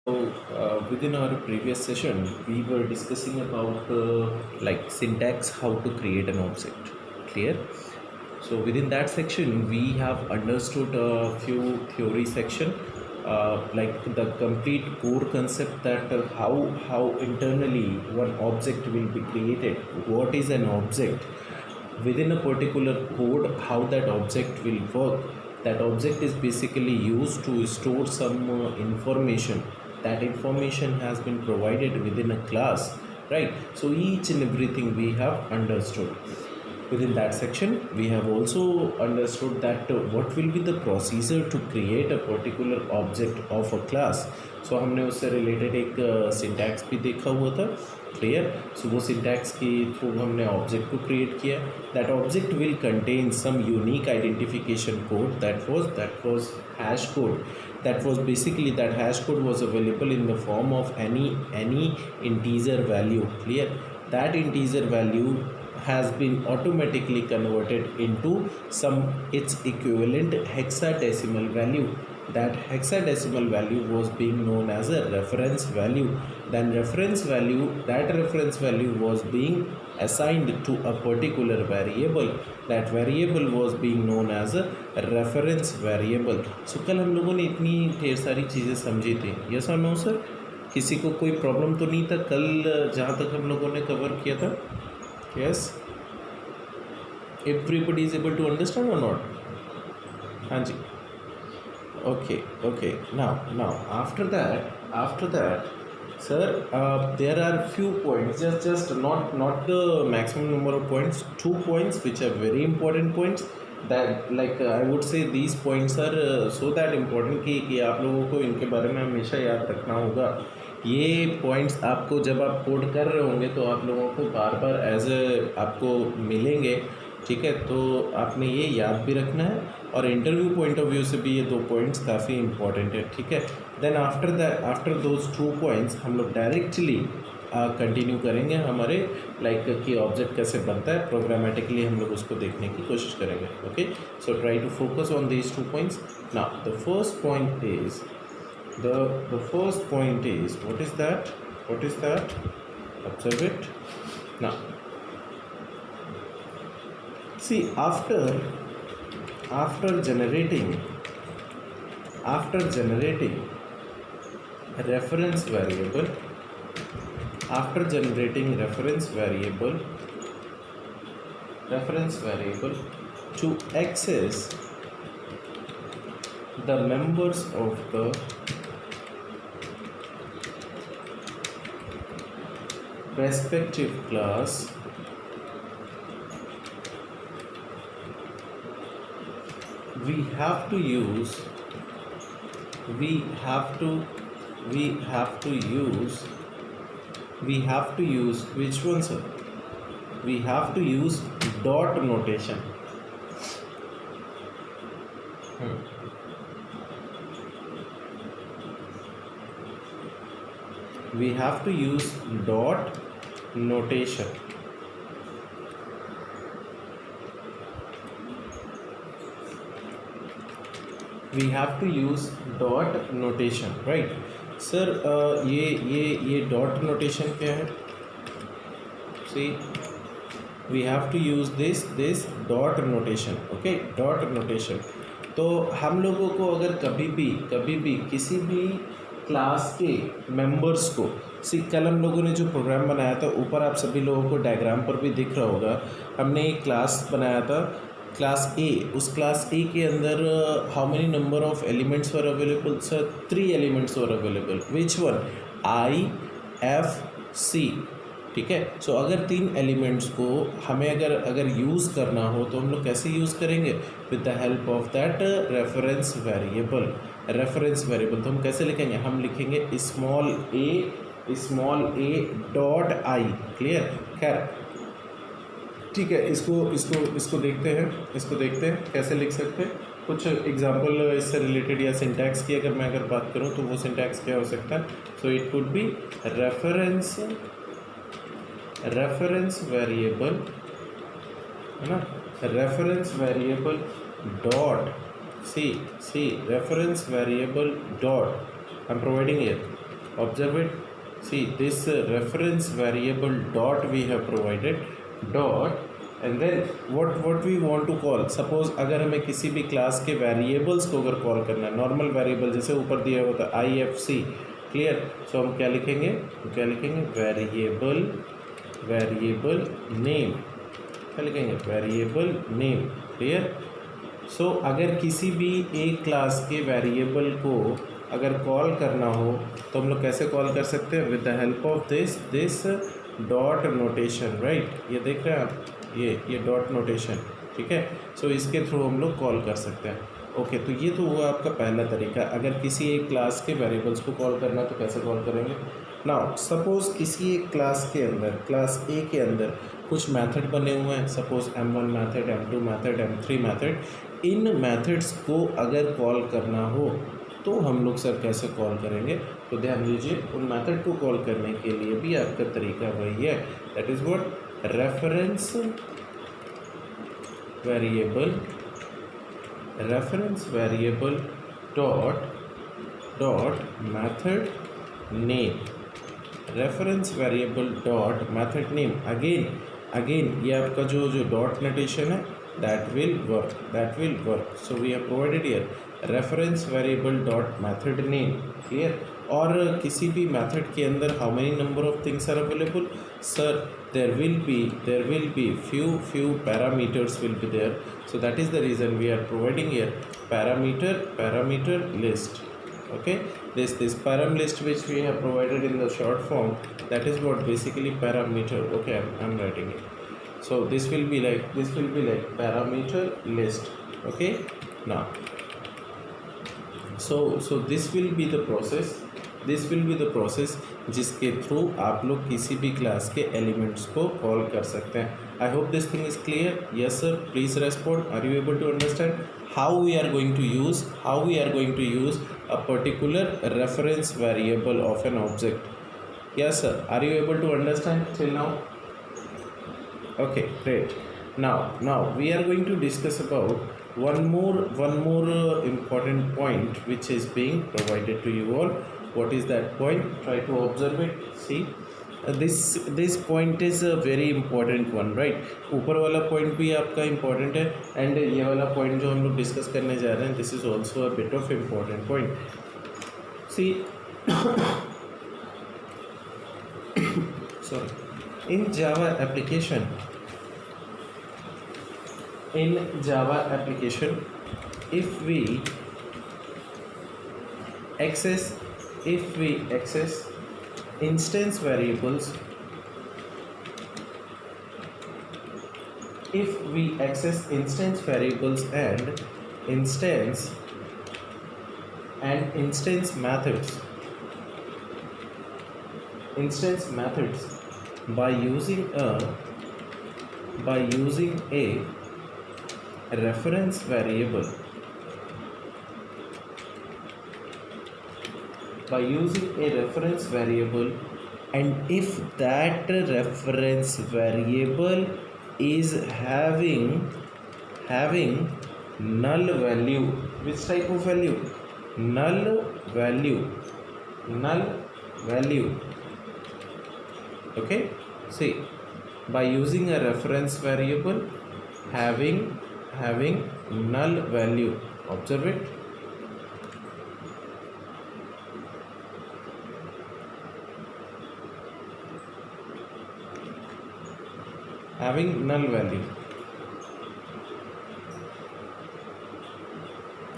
Within our previous session, we were discussing about like syntax, how to create an object. Clear? So within that section, we have understood a few theory section, like the complete core concept that how internally one object will be created. What is an object? Within a particular code, how that object will work. That object is basically used to store some information. That information has been provided within a class, right? So each and everything we have understood. Within that section, we have also understood that what will be the procedure to create a particular object of a class. So हमने उससे related एक syntax भी देखा हुआ था. Clear? सो वो syntax के through हमने ऑब्जेक्ट को क्रिएट किया. That object will contain some unique identification code. That was hash code. That was basically, that hash code was available in the form of any integer value. Clear? That integer value has been automatically converted into some its equivalent hexadecimal value. That hexadecimal value was being known as a reference value. Then that reference value was being assigned to a particular variable. That variable was being known as a reference variable. So कल हम लोगों ने इतनी ढेर सारी चीज़ें समझी थी. यस और नो सर? किसी को कोई प्रॉब्लम तो नहीं था कल जहाँ तक हम लोगों ने कवर किया था? Yes, everybody is able to understand or not? हाँ जी. Okay. Now after that, sir, there are few points, just not the maximum number of points. 2 points which are very important points. That, like, I would say these points are so that important कि आप लोगों को इनके बारे में हमेशा याद रखना होगा. ये पॉइंट्स आपको जब आप कोड कर रहे होंगे तो आप लोगों को बार बार एज आपको मिलेंगे. ठीक है, तो आपने ये याद भी रखना है, और इंटरव्यू पॉइंट ऑफ व्यू से भी ये 2 पॉइंट्स काफ़ी इंपॉर्टेंट है. ठीक है, देन आफ्टर दोज 2 पॉइंट्स हम लोग डायरेक्टली कंटिन्यू करेंगे हमारे लाइक कि ऑब्जेक्ट कैसे बनता है. प्रोग्रामेटिकली हम लोग उसको देखने की कोशिश करेंगे. Okay, so try to focus on these 2 points. Now the first point is what is that? Observe it. Now see, after generating reference variable, to access the members of the respective class, we have to use which one, sir? We have to use dot notation. We have to use dot notation. We have to use dot notation, right? Sir, ये dot notation क्या है? See, we have to use this dot notation. Okay, dot notation. तो हम लोगों को अगर कभी भी किसी भी क्लास के मेंबर्स को, कल हम लोगों ने जो प्रोग्राम बनाया था, ऊपर आप सभी लोगों को डायग्राम पर भी दिख रहा होगा, हमने एक क्लास बनाया था क्लास ए. उस क्लास ए के अंदर how many number of elements were available? Sir 3 elements were available. Which one? I, F, C. ठीक है, सो अगर 3 एलिमेंट्स को हमें अगर यूज़ करना हो तो हम लोग कैसे यूज़ करेंगे? With the help of that reference variable. तो हम कैसे लिखेंगे? हम लिखेंगे small A dot I. Clear? खैर, ठीक है, इसको देखते हैं कैसे लिख सकते हैं. कुछ एग्जांपल इससे रिलेटेड या सिंटैक्स की अगर मैं बात करूं तो वो सिंटैक्स क्या हो सकता है? So it could be reference variable, है ना? Reference variable dot C reference variable dot, I am providing here Observe it. See this reference variable dot we have provided, dot, and then what we want to call. Suppose अगर हमें किसी भी class के variables को अगर call करना है, normal variable जैसे ऊपर दिया हुआ था IFC, क्लियर. सो हम क्या लिखेंगे, वेरिएबल, वेरिएबल नेम, क्या लिखेंगे, वेरिएबल नेम, क्लियर. सो अगर किसी भी एक क्लास के वेरिएबल को अगर कॉल करना हो तो हम लोग कैसे कॉल कर सकते हैं, with the help of this dot notation, right. ये देख रहे हैं आप, ये डॉट नोटेशन, ठीक है. सो इसके थ्रू हम लोग कॉल कर सकते हैं. ओके, तो ये तो हुआ आपका पहला तरीका. अगर किसी एक क्लास के वेरिएबल्स को कॉल करना है तो कैसे कॉल करेंगे. नाउ सपोज किसी एक क्लास के अंदर, क्लास ए के अंदर कुछ मेथड बने हुए हैं, suppose M1 method, M2 method, M3 method. इन मेथड्स को अगर कॉल करना हो तो हम लोग सर कैसे कॉल करेंगे. तो ध्यान दीजिए, उन मेथड को कॉल करने के लिए भी आपका तरीका वही है, that is what, reference variable, reference variable dot method name, reference variable dot method name. Again ये आपका जो डॉट नोटेशन है, that will work. So we have provided here reference variable dot method name, clear. और किसी भी method के अंदर how many number of things are available, sir, there will be few parameters will be there. So that is the reason we are providing here parameter list. Okay, this param list which we have provided in the short form, that is what basically parameter. Okay, I'm writing it. So this will be like parameter list. Okay, now so this will be the process जिसके through आप लोग किसी भी class के elements को call कर सकते हैं. I hope this thing is clear. Yes sir, please respond. Are you able to understand how we are going to use a particular reference variable of an object. Yes sir, are you able to understand till now. Okay, great. Now we are going to discuss about one more important point which is being provided to you all. What is that point? Try to observe it. See, this point is a very important one, right? ऊपर वाला point भी आपका important है, and ये वाला point जो हम लोग discuss करने जा रहे हैं, this is also a bit of important point. See, sorry. In Java application, if we access instance variables, and instance methods by using a reference variable, and if that reference variable is having null value. Which type of value? Null value. Okay, see, by using a reference variable having null value, observe it. Having null value.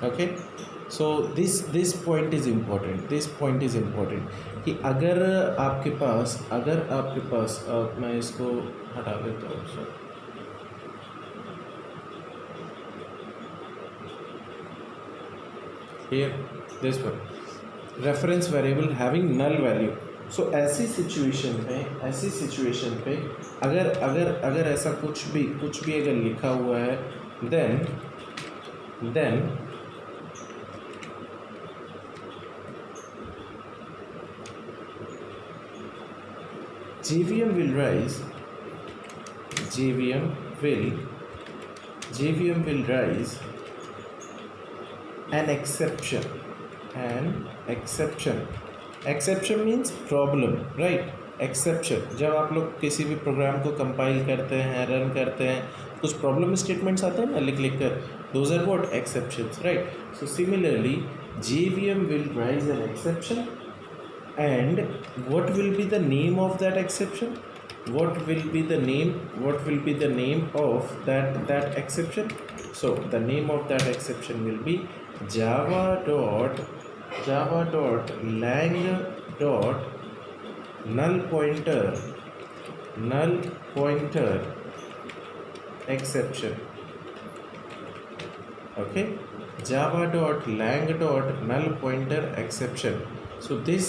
Okay, so this point is important. कि अगर आपके पास मैं इसको हटा देता हूँ. Sir, here this one, reference variable having null value. So ऐसी situation पे अगर ऐसा कुछ भी अगर लिखा हुआ है, then JVM will rise an exception exception means problem, right. Exception, जब आप लोग किसी भी प्रोग्राम को कंपाइल करते हैं, रन करते हैं, कुछ प्रॉब्लम स्टेटमेंट्स आते हैं ना लिख लिख कर, those are what exceptions, right. So similarly JVM will raise an exception, and what will be the name of that exception? What will be the name? What will be the name of that exception? So the name of that exception will be java.lang dot null pointer exception. Okay, java.lang dot null pointer exception. So this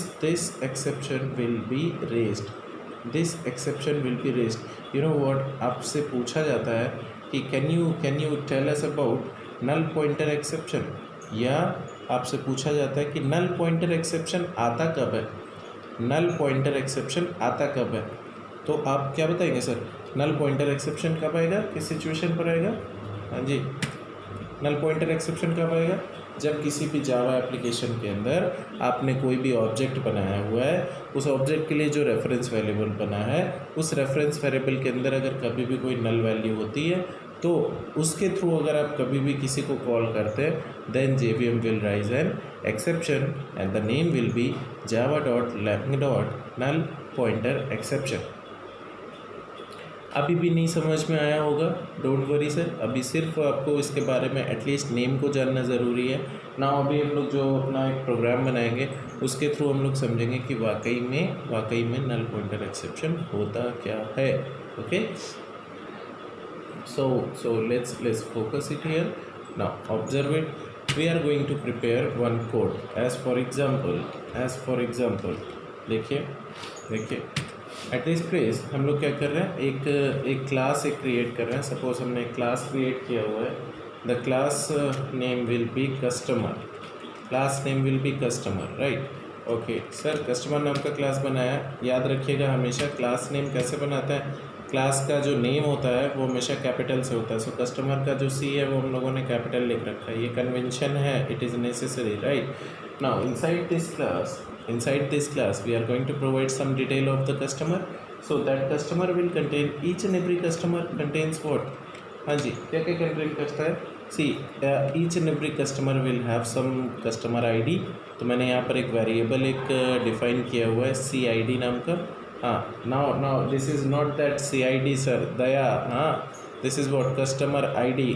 exception will be raised. This exception will be raised. You know what, आपसे पूछा जाता है कि can you tell us about null pointer exception, या आपसे पूछा जाता है कि null pointer exception आता कब है, null pointer exception आता कब है, तो आप क्या बताएंगे सर? null pointer exception कब आएगा, किस सिचुएशन पर आएगा? हाँ जी, नल पॉइंटर एक्सेप्शन कब आएगा? जब किसी भी जावा एप्लीकेशन के अंदर आपने कोई भी ऑब्जेक्ट बनाया हुआ है, उस ऑब्जेक्ट के लिए जो रेफरेंस वेरिएबल बना है, उस रेफरेंस वेरिएबल के अंदर अगर कभी भी कोई नल वैल्यू होती है, तो उसके थ्रू अगर आप कभी भी किसी को कॉल करते हैं, then JVM will raise an exception and the name will be java.lang dot null pointer exception. अभी भी नहीं समझ में आया होगा, डोंट वरी सर, अभी सिर्फ आपको इसके बारे में एटलीस्ट नेम को जानना ज़रूरी है ना। अभी हम लोग जो अपना एक प्रोग्राम बनाएंगे उसके थ्रू हम लोग समझेंगे कि वाकई में नल पॉइंटर एक्सेप्शन होता क्या है। Okay, so let's focus it here. Now observe it. We are going to prepare one code. As for example, देखिए एट दिस प्लेस हम लोग क्या कर रहे हैं, एक क्लास क्रिएट कर रहे हैं। सपोज हमने एक क्लास क्रिएट किया हुआ है, the class name will B customer, right. Okay sir, customer नाम का क्लास बनाया। याद रखिएगा हमेशा क्लास नेम कैसे बनाता है, क्लास का जो नेम होता है वो हमेशा कैपिटल से होता है। सो कस्टमर का जो C है वो हम लोगों ने कैपिटल लिख रखा है, ये कन्वेंशन है, it is necessary, right. Now inside this class we are going to provide some detail of the customer. So that customer will contain, each and every customer contains what? हाँ जी, क्या contain करता है? See, each and every customer will have some customer ID. तो मैंने यहाँ पर एक variable define किया हुआ है CID नाम का। हाँ, now this is not that CID sir, दया, हाँ, this is what customer ID.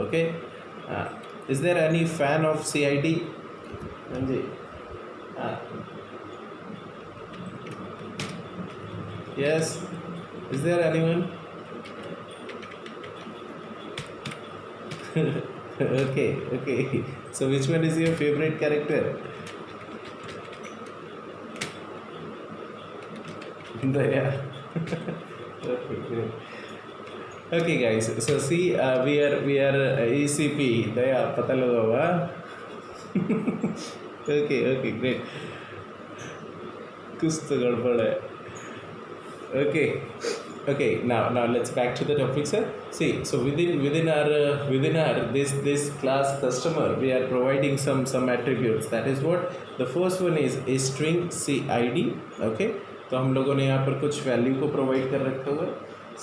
Okay, is there any fan of CID? हाँ जी, yes, is there anyone? Okay, so which one is your favorite character? Daya. Okay, great. Okay guys, so see, we are ECP, Daya, पता लगा हुआ? Okay, great. कुछ तो गड़बड़ है। Okay, now let's back to the topic, sir. See, so within our this class customer, we are providing some attributes. That is what the first one is a string CID. Okay, तो हम लोगों ने यहाँ पर कुछ value को provide कर रखा हुआ है।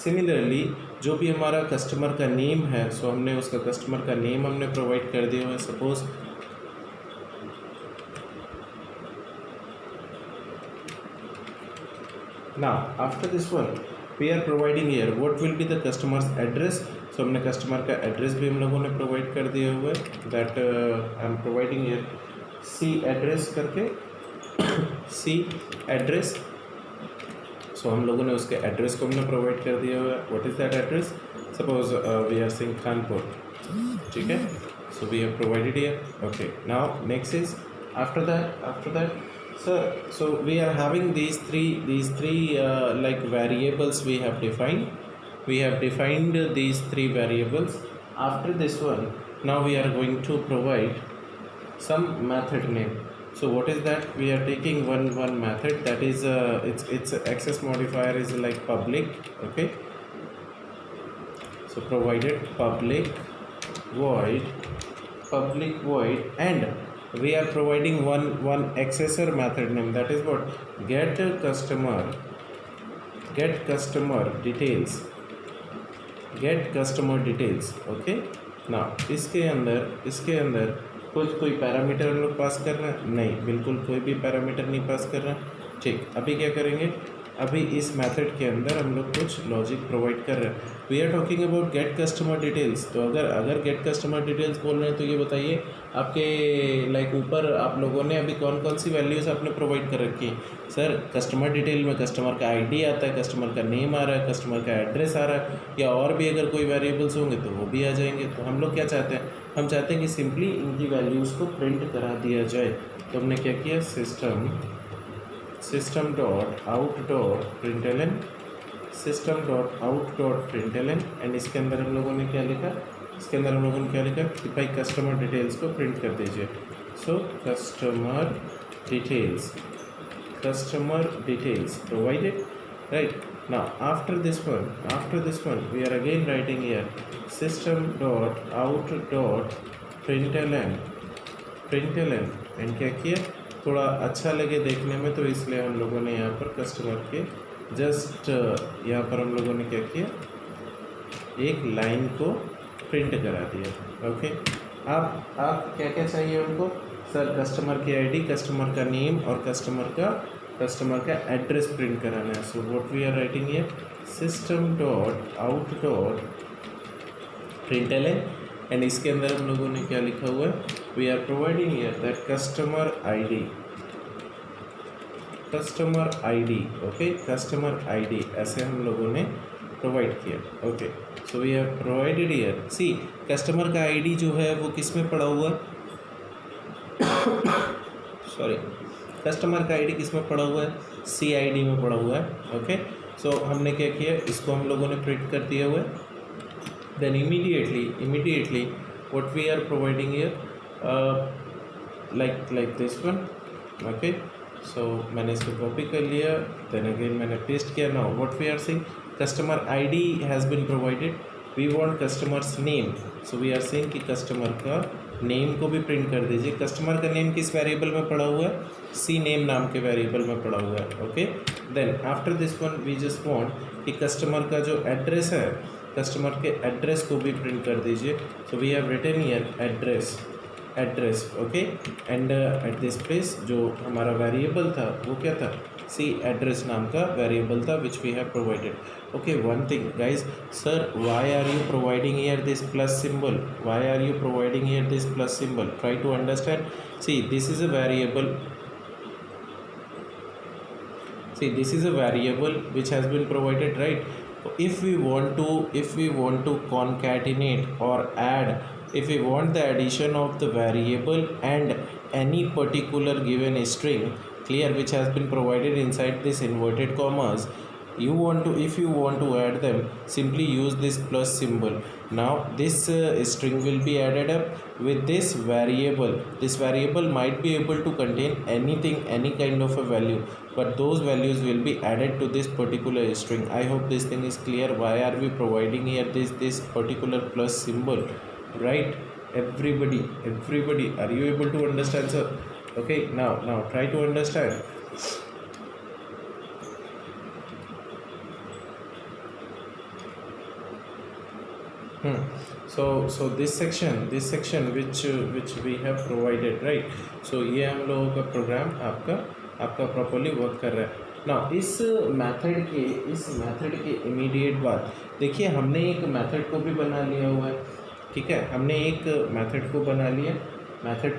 सिमिलरली जो भी हमारा कस्टमर का नेम है, सो हमने उसका कस्टमर का नेम हमने प्रोवाइड कर दिया हुआ है। Suppose now after this one we are providing here what will be the customer's address. So हमने कस्टमर का एड्रेस भी हम लोगों ने प्रोवाइड कर दिया हुआ है, that I am providing here C address करके C एड्रेस। सो हम लोगों ने उसके एड्रेस को हमने प्रोवाइड कर दिया हुआ है। What is that address? Suppose we are Singh Khanpur, ठीक है। So we have provided here. Okay, now next is after that so we are having these three like variables we have defined these three variables. After this one, now we are going to provide some method name. So what is that? We are taking one method that is its access modifier is like public. Okay, so provided public void and we are providing one accessor method name, that is what, get customer details. Okay ना, इसके अंदर कुछ कोई parameter हम लोग पास कर रहे हैं? नहीं, बिल्कुल कोई भी पैरामीटर नहीं पास कर रहे हैं। ठीक, अभी क्या करेंगे, अभी इस मेथड के अंदर हम लोग कुछ लॉजिक प्रोवाइड कर रहे हैं। We are talking about get customer details. तो अगर गेट कस्टमर डिटेल्स बोल रहे हैं तो ये बताइए आपके लाइक ऊपर आप लोगों ने अभी कौन कौन सी वैल्यूज़ आपने प्रोवाइड कर रखी है? सर कस्टमर डिटेल में कस्टमर का आईडी आता है, कस्टमर का नेम आ रहा है, कस्टमर का एड्रेस आ रहा है, या और भी अगर कोई वेरिएबल्स होंगे तो वो भी आ जाएंगे। तो हम लोग क्या चाहते हैं, हम चाहते हैं कि सिंपली इनकी वैल्यूज़ को प्रिंट करा दिया जाए। तो हमने क्या किया, system dot out dot println and इसके अंदर हम लोगों ने क्या लिखा, कि भाई कस्टमर डिटेल्स को प्रिंट कर दीजिए। So customer details provided, right. Now after this one we are again writing here system dot out dot println and क्या किया, थोड़ा अच्छा लगे देखने में तो इसलिए हम लोगों ने यहाँ पर कस्टमर के जस्ट यहाँ पर हम लोगों ने क्या किया, एक लाइन को प्रिंट करा दिया। ओके, आप क्या क्या चाहिए उनको, सर कस्टमर की आईडी, कस्टमर का नेम और कस्टमर का एड्रेस प्रिंट कराना है। So what we are writing here, system dot out dot println and इसके अंदर हम लोगों ने क्या लिखा हुआ है, we are providing here that customer ID ऐसे हम लोगों ने प्रोवाइड किया। Okay, so we have provided here, C customer का आईडी जो है वो किस में पड़ा हुआ है, सॉरी, कस्टमर का आईडी किस में पड़ा हुआ है, CID में पड़ा हुआ है। ओके, सो हमने क्या किया, इसको हम लोगों ने प्रिंट कर दिया हुआ है। then immediately what we are providing here like this one। okay, so मैंने इसको कॉपी कर लिया, then again मैंने पेस्ट किया। now what we are saying, customer ID has been provided, we want customer's name, so we are saying कि customer का name को भी प्रिंट कर दीजिए। कस्टमर का नेम किस वेरिएबल में पड़ा हुआ है, सी नेम नाम के वेरिएबल में पड़ा हुआ है। Okay, then after this one we just want कि कस्टमर का जो एड्रेस है, कस्टमर के एड्रेस को भी प्रिंट कर दीजिए। So we have written here address. Okay, and at this place जो हमारा वेरिएबल था वो क्या था, सी एड्रेस नाम का वेरिएबल था which we have provided. Okay, one thing guys, sir why are you providing here this plus symbol, try to understand. See this is a variable which has been provided, right? If we want to concatenate or add, if we want the addition of the variable and any particular given string, clear, which has been provided inside this inverted commas, if you want to add them, simply use this plus symbol. Now this string will be added up with this variable. This variable might be able to contain anything, any kind of a value, but those values will be added to this particular string. I hope this thing is clear. Why are we providing here this particular plus symbol, right? Everybody, are you able to understand, sir? Okay, now try to understand. So this section which we have provided, right? So ये हम लोगों का programme आपका properly work कर रहा है। ना इस मेथड के इमीडिएट बाद देखिए, हमने एक मेथड को भी बना लिया हुआ है। ठीक है, हमने एक मेथड को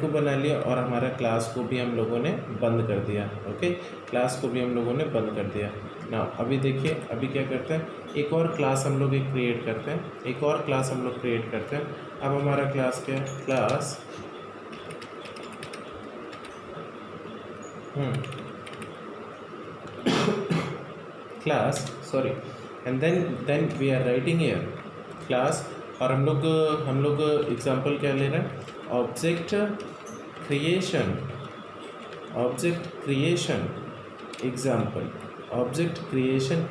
बना लिया और हमारा क्लास को भी हम लोगों ने बंद कर दिया। ओके, क्लास को भी हम लोगों ने बंद कर दिया। ना अभी देखिए, अभी क्या करते हैं, एक और क्लास हम लोग क्रिएट करते हैं। अब हमारा क्लास क्या है, class sorry, and then we are writing here class, और हम लोग एग्जांपल क्या ले रहे हैं, object creation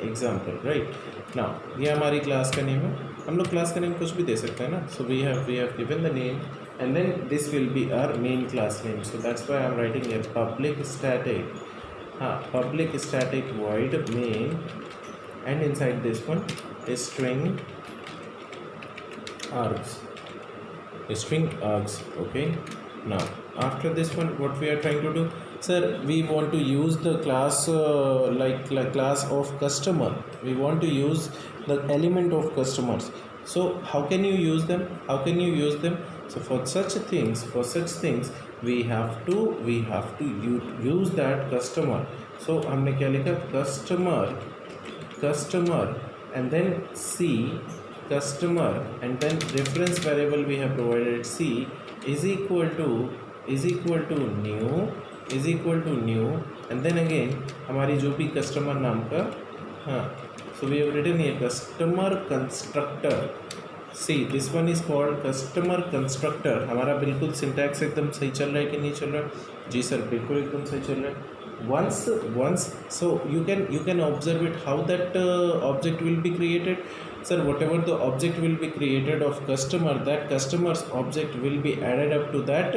example, right. Now ये हमारी क्लास का नेम है, हम लोग क्लास का नेम कुछ भी दे सकते हैं ना। So we have given the name and then this will be our main class name. So that's why I'm writing here public static void main, and inside this one is string args, okay. Now after this one, what we are trying to do, sir, we want to use the class class of customer. We want to use the element of customers. So how can you use them? So for such things we have to use that customer. So हमने क्या लिखा, customer and then c customer, and then reference variable we have provided c is equal to new and then again हमारी जो भी customer नाम का, हाँ, so we have written here customer constructor. See, this one is called customer constructor. हमारा बिल्कुल syntax एकदम सही चल रहा है कि नहीं चल रहा है? जी सर, बिल्कुल एकदम सही चल रहा है. Once so you can observe it how that object will be created. Sir, whatever the object will be created of customer, that customer's object will be added up to that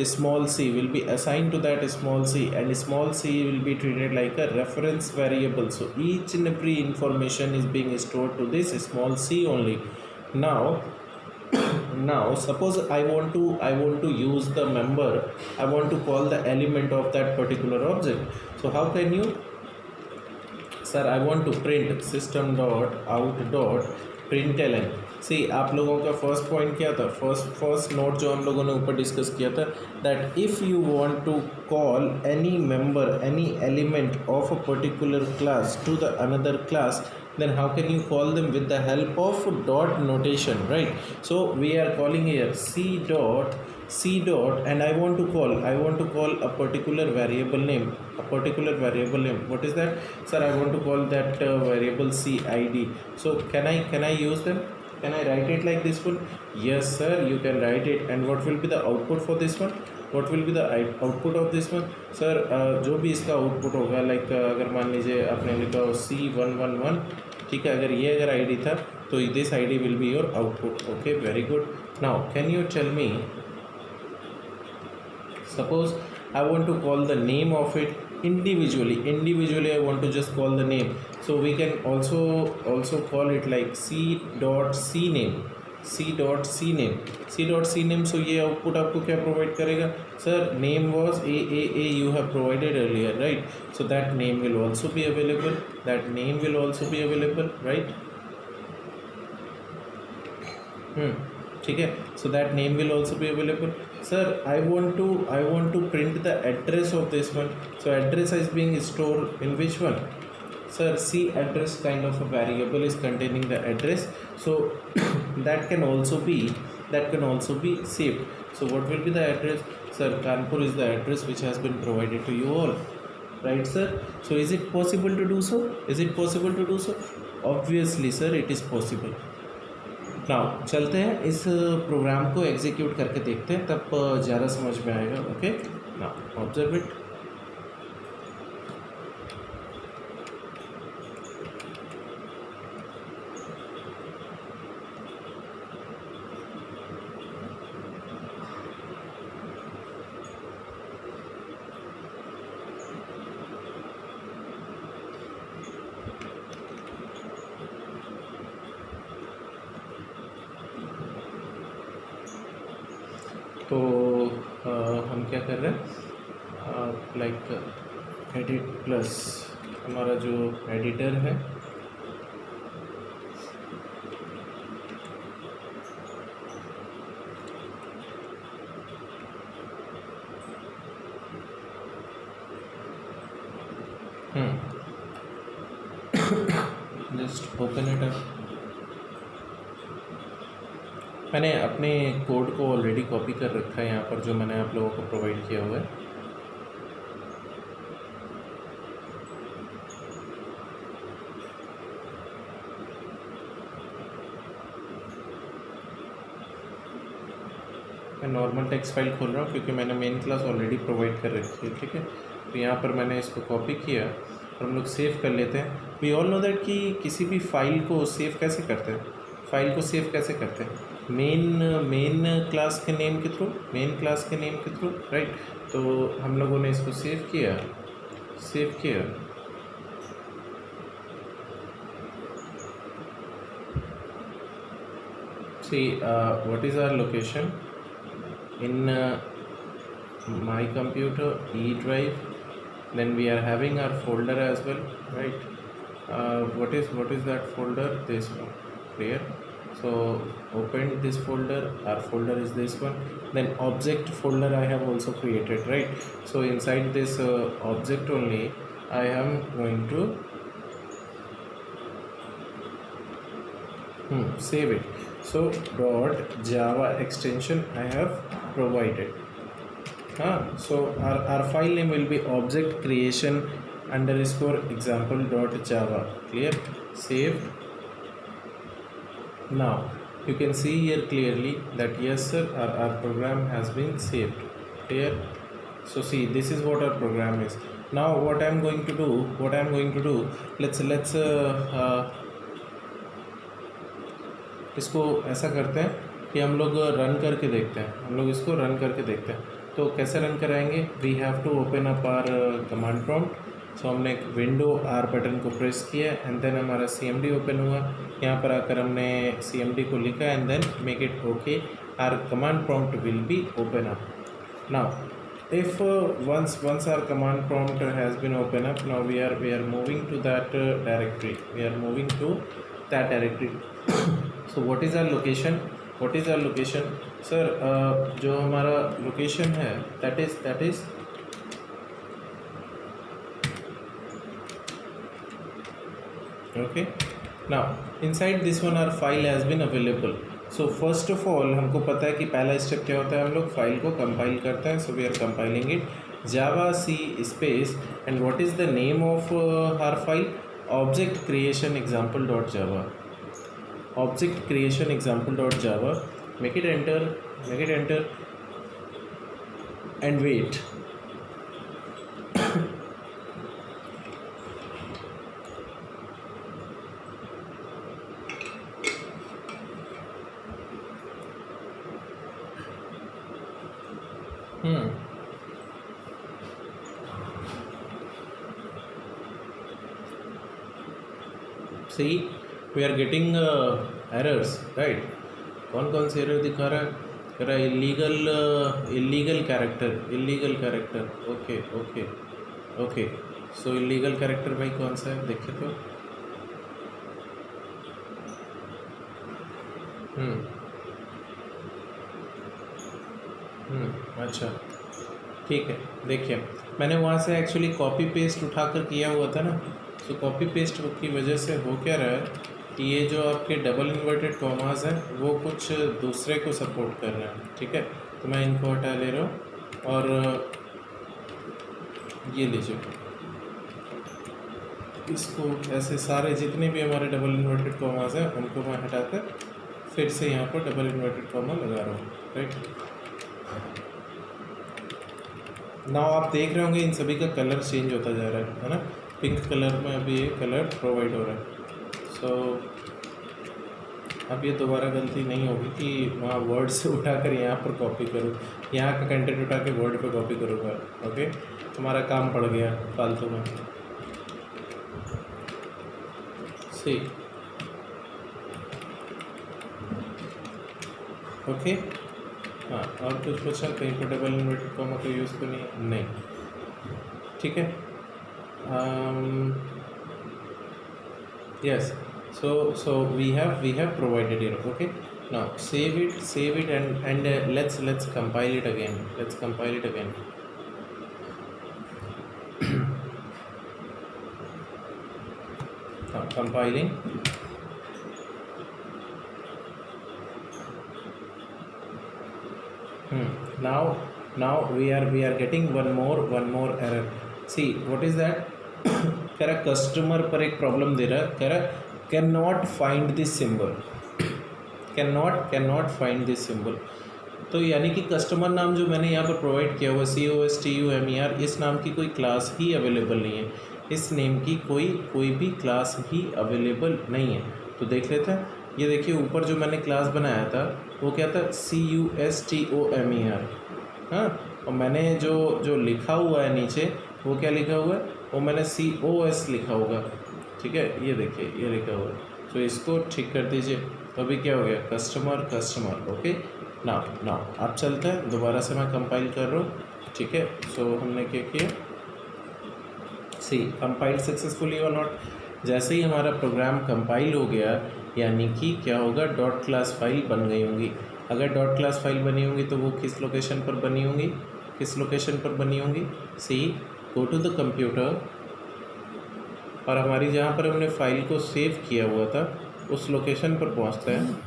small c, will be assigned to that small c, and small c will be treated like a reference variable. So each and every information is being stored to this small c only. Now suppose I want to use the member, I want to call the element of that particular object. So how can you? Sir, I want to print system.out.println. सी, आप लोगों का first point क्या था, first note जो हम लोगों ने ऊपर डिस्कस किया था, that if you want to call any member, any element of a particular class to the another class, then how can you call them? With the help of dot notation, right? So we are calling here c dot, and I want to call a particular variable name. What is that? Sir, I want to call that variable cid. So can I use them? Can I write it like this one? Yes sir, you can write it. And what will be the output for this one? What will be the output of this one? Sir, जो भी इसका output होगा, like अगर मान लीजिए आपने लिखा हो C111, ठीक है, अगर ये अगर आईडी था तो this ID will be your output. Okay, very good. Now can you tell me, suppose I want to call the name of it individually. I want to just call the name. So we can also call it like c.cname. So ये output आपको क्या provide करेगा? Sir, name was a you have provided earlier, right? So that name will also be available, right? ठीक है, so that name will also be available. Sir, I want to print the address of this one. So address is being stored in which one? Sir, C address kind of a variable is containing the address. So that can also be saved. So what will be the address? Sir, Kanpur is the address which has been provided to you all, right sir? So is it possible to do so? Obviously sir, it is possible. Now चलते हैं, इस programme को execute करके देखते हैं, तब ज़्यादा समझ में आएगा. Okay, now observe it. तो हम क्या कर रहे हैं, लाइक एडिट प्लस हमारा जो एडिटर है, जस्ट ओपन इट अप. मैंने अपने कोड को ऑलरेडी कॉपी कर रखा है यहाँ पर, जो मैंने आप लोगों को प्रोवाइड किया हुआ है. मैं नॉर्मल टेक्स्ट फाइल खोल रहा हूँ क्योंकि मैंने मेन क्लास ऑलरेडी प्रोवाइड कर रखी है. ठीक है, तो यहाँ पर मैंने इसको कॉपी किया और हम लोग सेव कर लेते हैं. वी ऑल नो दैट कि किसी भी फाइल को सेव कैसे करते हैं, मेन मेन क्लास के नेम के थ्रू, राइट। तो हम लोगों ने इसको सेव किया, see what is our location in my computer E drive, then we are having our folder as well, right? What is that folder? This one, clear. So open this folder, our folder is this one. Then object folder I have also created, right? So inside this object only I am going to save it. So .java extension I have provided. So our file name will be object creation underscore example .java, clear. Save. Now you can see here clearly that yes sir, our program has been saved, clear. So see, this is what our program is. Now what I'm going to do, let's इसको ऐसा करते हैं कि हम लोग run करके देखते हैं, इसको रन करके देखते हैं। तो कैसे रन कराएंगे? We have to open up our command prompt. So हमने एक विंडो आर बटन को प्रेस किया एंड देन हमारा CMD ओपन हुआ। यहाँ पर आकर हमने CMD को लिखा and then make it okay, our command prompt will be open up. Now if once our command prompt has been open up, now we are moving to that directory, so what is our location? Sir, जो हमारा location है that is okay. Now inside this one our file has been available. So first of all हमको पता है कि पहला step क्या होता है, हम लोग फाइल को कंपाइल करते हैं। So we are compiling it java c space and what is the name of our file? object creation example.java. Make it enter and wait. See, we are getting errors, right? कौन से error दिखा रहा है? कह रहा है illegal character. Okay. सो illegal character भाई कौन सा है देखिए तो। अच्छा ठीक है, देखिए मैंने वहाँ से एक्चुअली कॉपी पेस्ट उठाकर किया हुआ था ना। तो कॉपी पेस्ट की वजह से हो क्या रहा है कि ये जो आपके डबल इन्वर्टेड कॉमास हैं वो कुछ दूसरे को सपोर्ट कर रहे हैं, ठीक है। तो मैं इनको हटा ले रहा हूँ और ये लीजिए, इसको ऐसे सारे जितने भी हमारे डबल इन्वर्टेड कॉमास हैं उनको मैं हटाकर फिर से यहाँ पर डबल इन्वर्टेड कॉमा लगा रहा हूँ, राइट। नाउ आप देख रहे होंगे इन सभी का कलर चेंज होता जा रहा है ना। पिंक कलर में अभी ये कलर प्रोवाइड हो रहा है। सो अब ये दोबारा गलती नहीं होगी कि वहाँ वर्ड से उठाकर यहाँ पर कॉपी करूँ, यहाँ का कंटेंट उठा के वर्ड पे कॉपी करूँगा। ओके, हमारा काम पड़ गया फालतू में। सी ओके, हाँ, और कुछ बचा कहीं पर डबल इन्वर्टेड कॉमा का यूज़ तो नहीं, ठीक है। Yes, so we have provided here. Okay, now save it and let's compile it again. Compiling. Now we are getting one more error. See, what is that? कह रहा customer पर एक problem दे रहा है, कह रहा can not find this symbol. तो यानी कि कस्टमर नाम जो मैंने यहाँ पर प्रोवाइड किया हुआ COSTUMER, इस नाम की कोई क्लास ही अवेलेबल नहीं है, इस नेम की कोई भी क्लास ही अवेलेबल नहीं है। तो देख लेते हैं, ये देखिए ऊपर जो मैंने क्लास बनाया था वो क्या था, CUSTOMER। हाँ, और मैंने जो जो लिखा हुआ है नीचे वो क्या लिखा हुआ है, वो मैंने COS लिखा होगा। ठीक है, ये देखिए ये लिखा हुआ है। तो इसको ठीक कर दीजिए। तो अभी क्या हो गया, कस्टमर कस्टमर। ओके, ना ना आप चलते हैं, दोबारा से मैं कंपाइल कर रहा हूँ। ठीक है, सो हमने क्या किया, सी कंपाइल सक्सेसफुली और नॉट। जैसे ही हमारा प्रोग्राम कंपाइल हो गया, यानी कि क्या होगा, डॉट क्लास फाइल बन गई होंगी। अगर डॉट क्लास फाइल बनी होंगी तो वो किस लोकेशन पर बनी होंगी, किस लोकेशन पर बनी होंगी, सी गो टू द कंप्यूटर, और हमारी जहाँ पर हमने फाइल को सेव किया हुआ था उस लोकेशन पर पहुँचते हैं।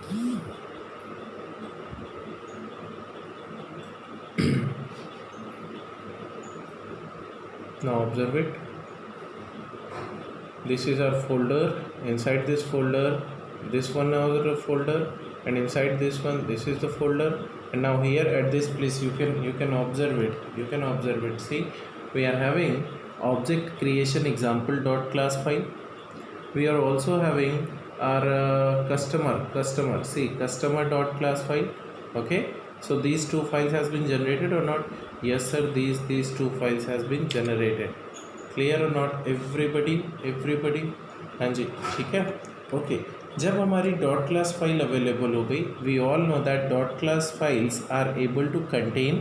Now observe it. This is our folder. Inside this folder, this one another folder, and inside this one, this is the folder. And now here at this place, you can observe it. You can observe it. See, we are having object creation example dot class file. We are also having our customer. See, customer dot class file. Okay. So these two files has been generated or not? Yes sir, these two files has been generated. Clear or not everybody? हाँ जी, ठीक है। Okay, जब हमारी dot class file available हो गई, we all know that dot class files are able to contain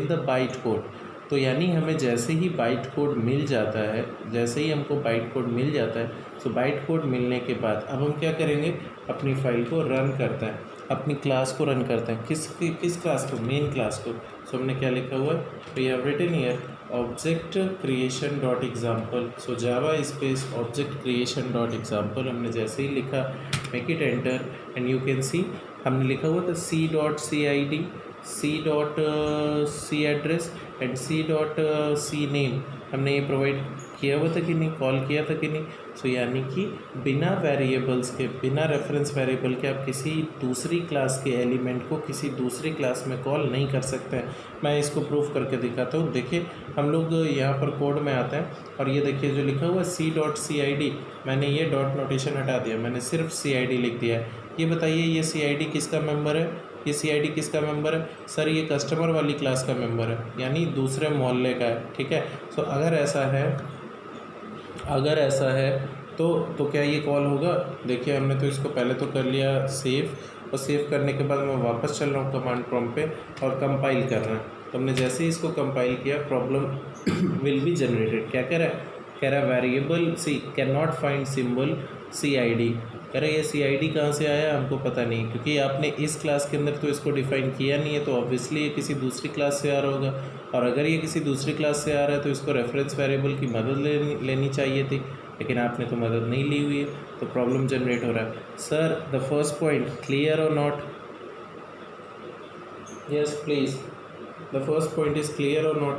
the byte code. तो यानी हमें जैसे ही बाइट कोड मिल जाता है, जैसे ही हमको बाइट कोड मिल जाता है, तो बाइट कोड मिलने के बाद अब हम क्या करेंगे, अपनी फाइल को रन करते हैं, अपनी क्लास को रन करते हैं। किस क्लास को, मेन क्लास को। सो हमने क्या लिखा हुआ है, we have written here object creation dot example. So java space object creation dot example हमने जैसे ही लिखा, make it enter, and you can see हमने लिखा हुआ था C.CID, C address and C name. हमने ये प्रोवाइड किया हुआ था कि नहीं, कॉल किया था कि नहीं। सो यानी कि बिना वेरिएबल्स के, बिना रेफरेंस वेरिएबल के आप किसी दूसरी क्लास के एलिमेंट को किसी दूसरी क्लास में कॉल नहीं कर सकते हैं। मैं इसको प्रूफ करके दिखाता हूँ। देखिए हम लोग यहाँ पर कोड में आते हैं और ये देखिए जो लिखा हुआ है C.CID, मैंने ये डॉट नोटेशन हटा दिया, मैंने सिर्फ CID लिख दिया है। ये बताइए ये CID किसका मेंबर है, ये CID किसका मेंबर है, सर ये कस्टमर वाली क्लास का मेंबर है, यानी दूसरे मोहल्ले का है। ठीक है, सो अगर ऐसा है तो क्या ये कॉल होगा। देखिए हमने तो इसको पहले तो कर लिया सेव, और सेव करने के बाद मैं वापस चल रहा हूँ कमांड प्रॉम्प्ट पे और कंपाइल कर रहा है। तो हमने जैसे ही इसको कंपाइल किया, प्रॉब्लम विल बी जनरेटेड। क्या कह रहा है variable C can not find symbol CID। कह रहा है ये CID कहाँ से आया हमको पता नहीं, क्योंकि आपने इस क्लास के अंदर तो इसको डिफ़ाइन किया नहीं है, तो ऑब्वियसली ये किसी दूसरी क्लास से आ रहा होगा। और अगर ये किसी दूसरी क्लास से आ रहा है तो इसको रेफरेंस वेरिएबल की मदद लेनी चाहिए थी, लेकिन आपने तो मदद नहीं ली हुई है, तो प्रॉब्लम जनरेट हो रहा है। Sir the first point clear or not, yes please, the first point is clear or not,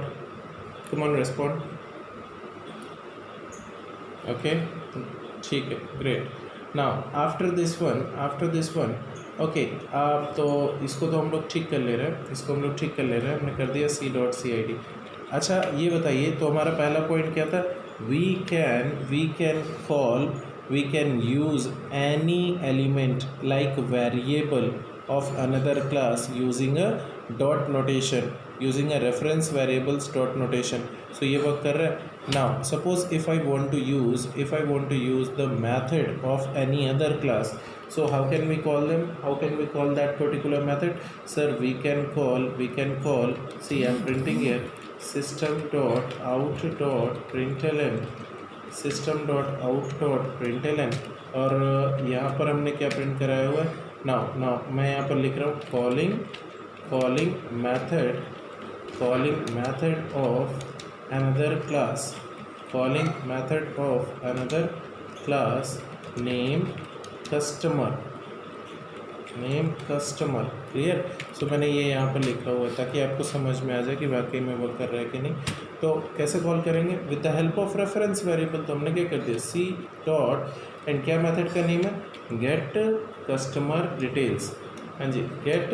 come on respond. Okay, ठीक है, great. Now after this one okay, आप तो इसको तो हम लोग ठीक कर ले रहे हैं, हमने कर दिया C.CID। अच्छा ये बताइए, तो हमारा पहला पॉइंट क्या था, we can use any element like variable of another class using a dot notation, using a reference variables dot notation। so ये वर्क कर रहा है। now suppose if I want to use the method of any other class, so how can we call them, how can we call that particular method? sir we can call, see I'm printing here system dot out dot println, और यहाँ पर हमने क्या print कराया हुआ है, now मैं यहाँ पर लिख रहा हूँ calling method of another class name customer. Clear. So मैंने ये यहाँ पर लिखा हुआ है ताकि आपको समझ में आ जाए कि वाकई में वर्क कर रहा है कि नहीं। तो कैसे कॉल करेंगे, with the help of reference variable. तो हमने क्या कर दिया, C डॉट एंड क्या मेथड का नेम है, गेट कस्टमर डिटेल्स। हाँ जी, get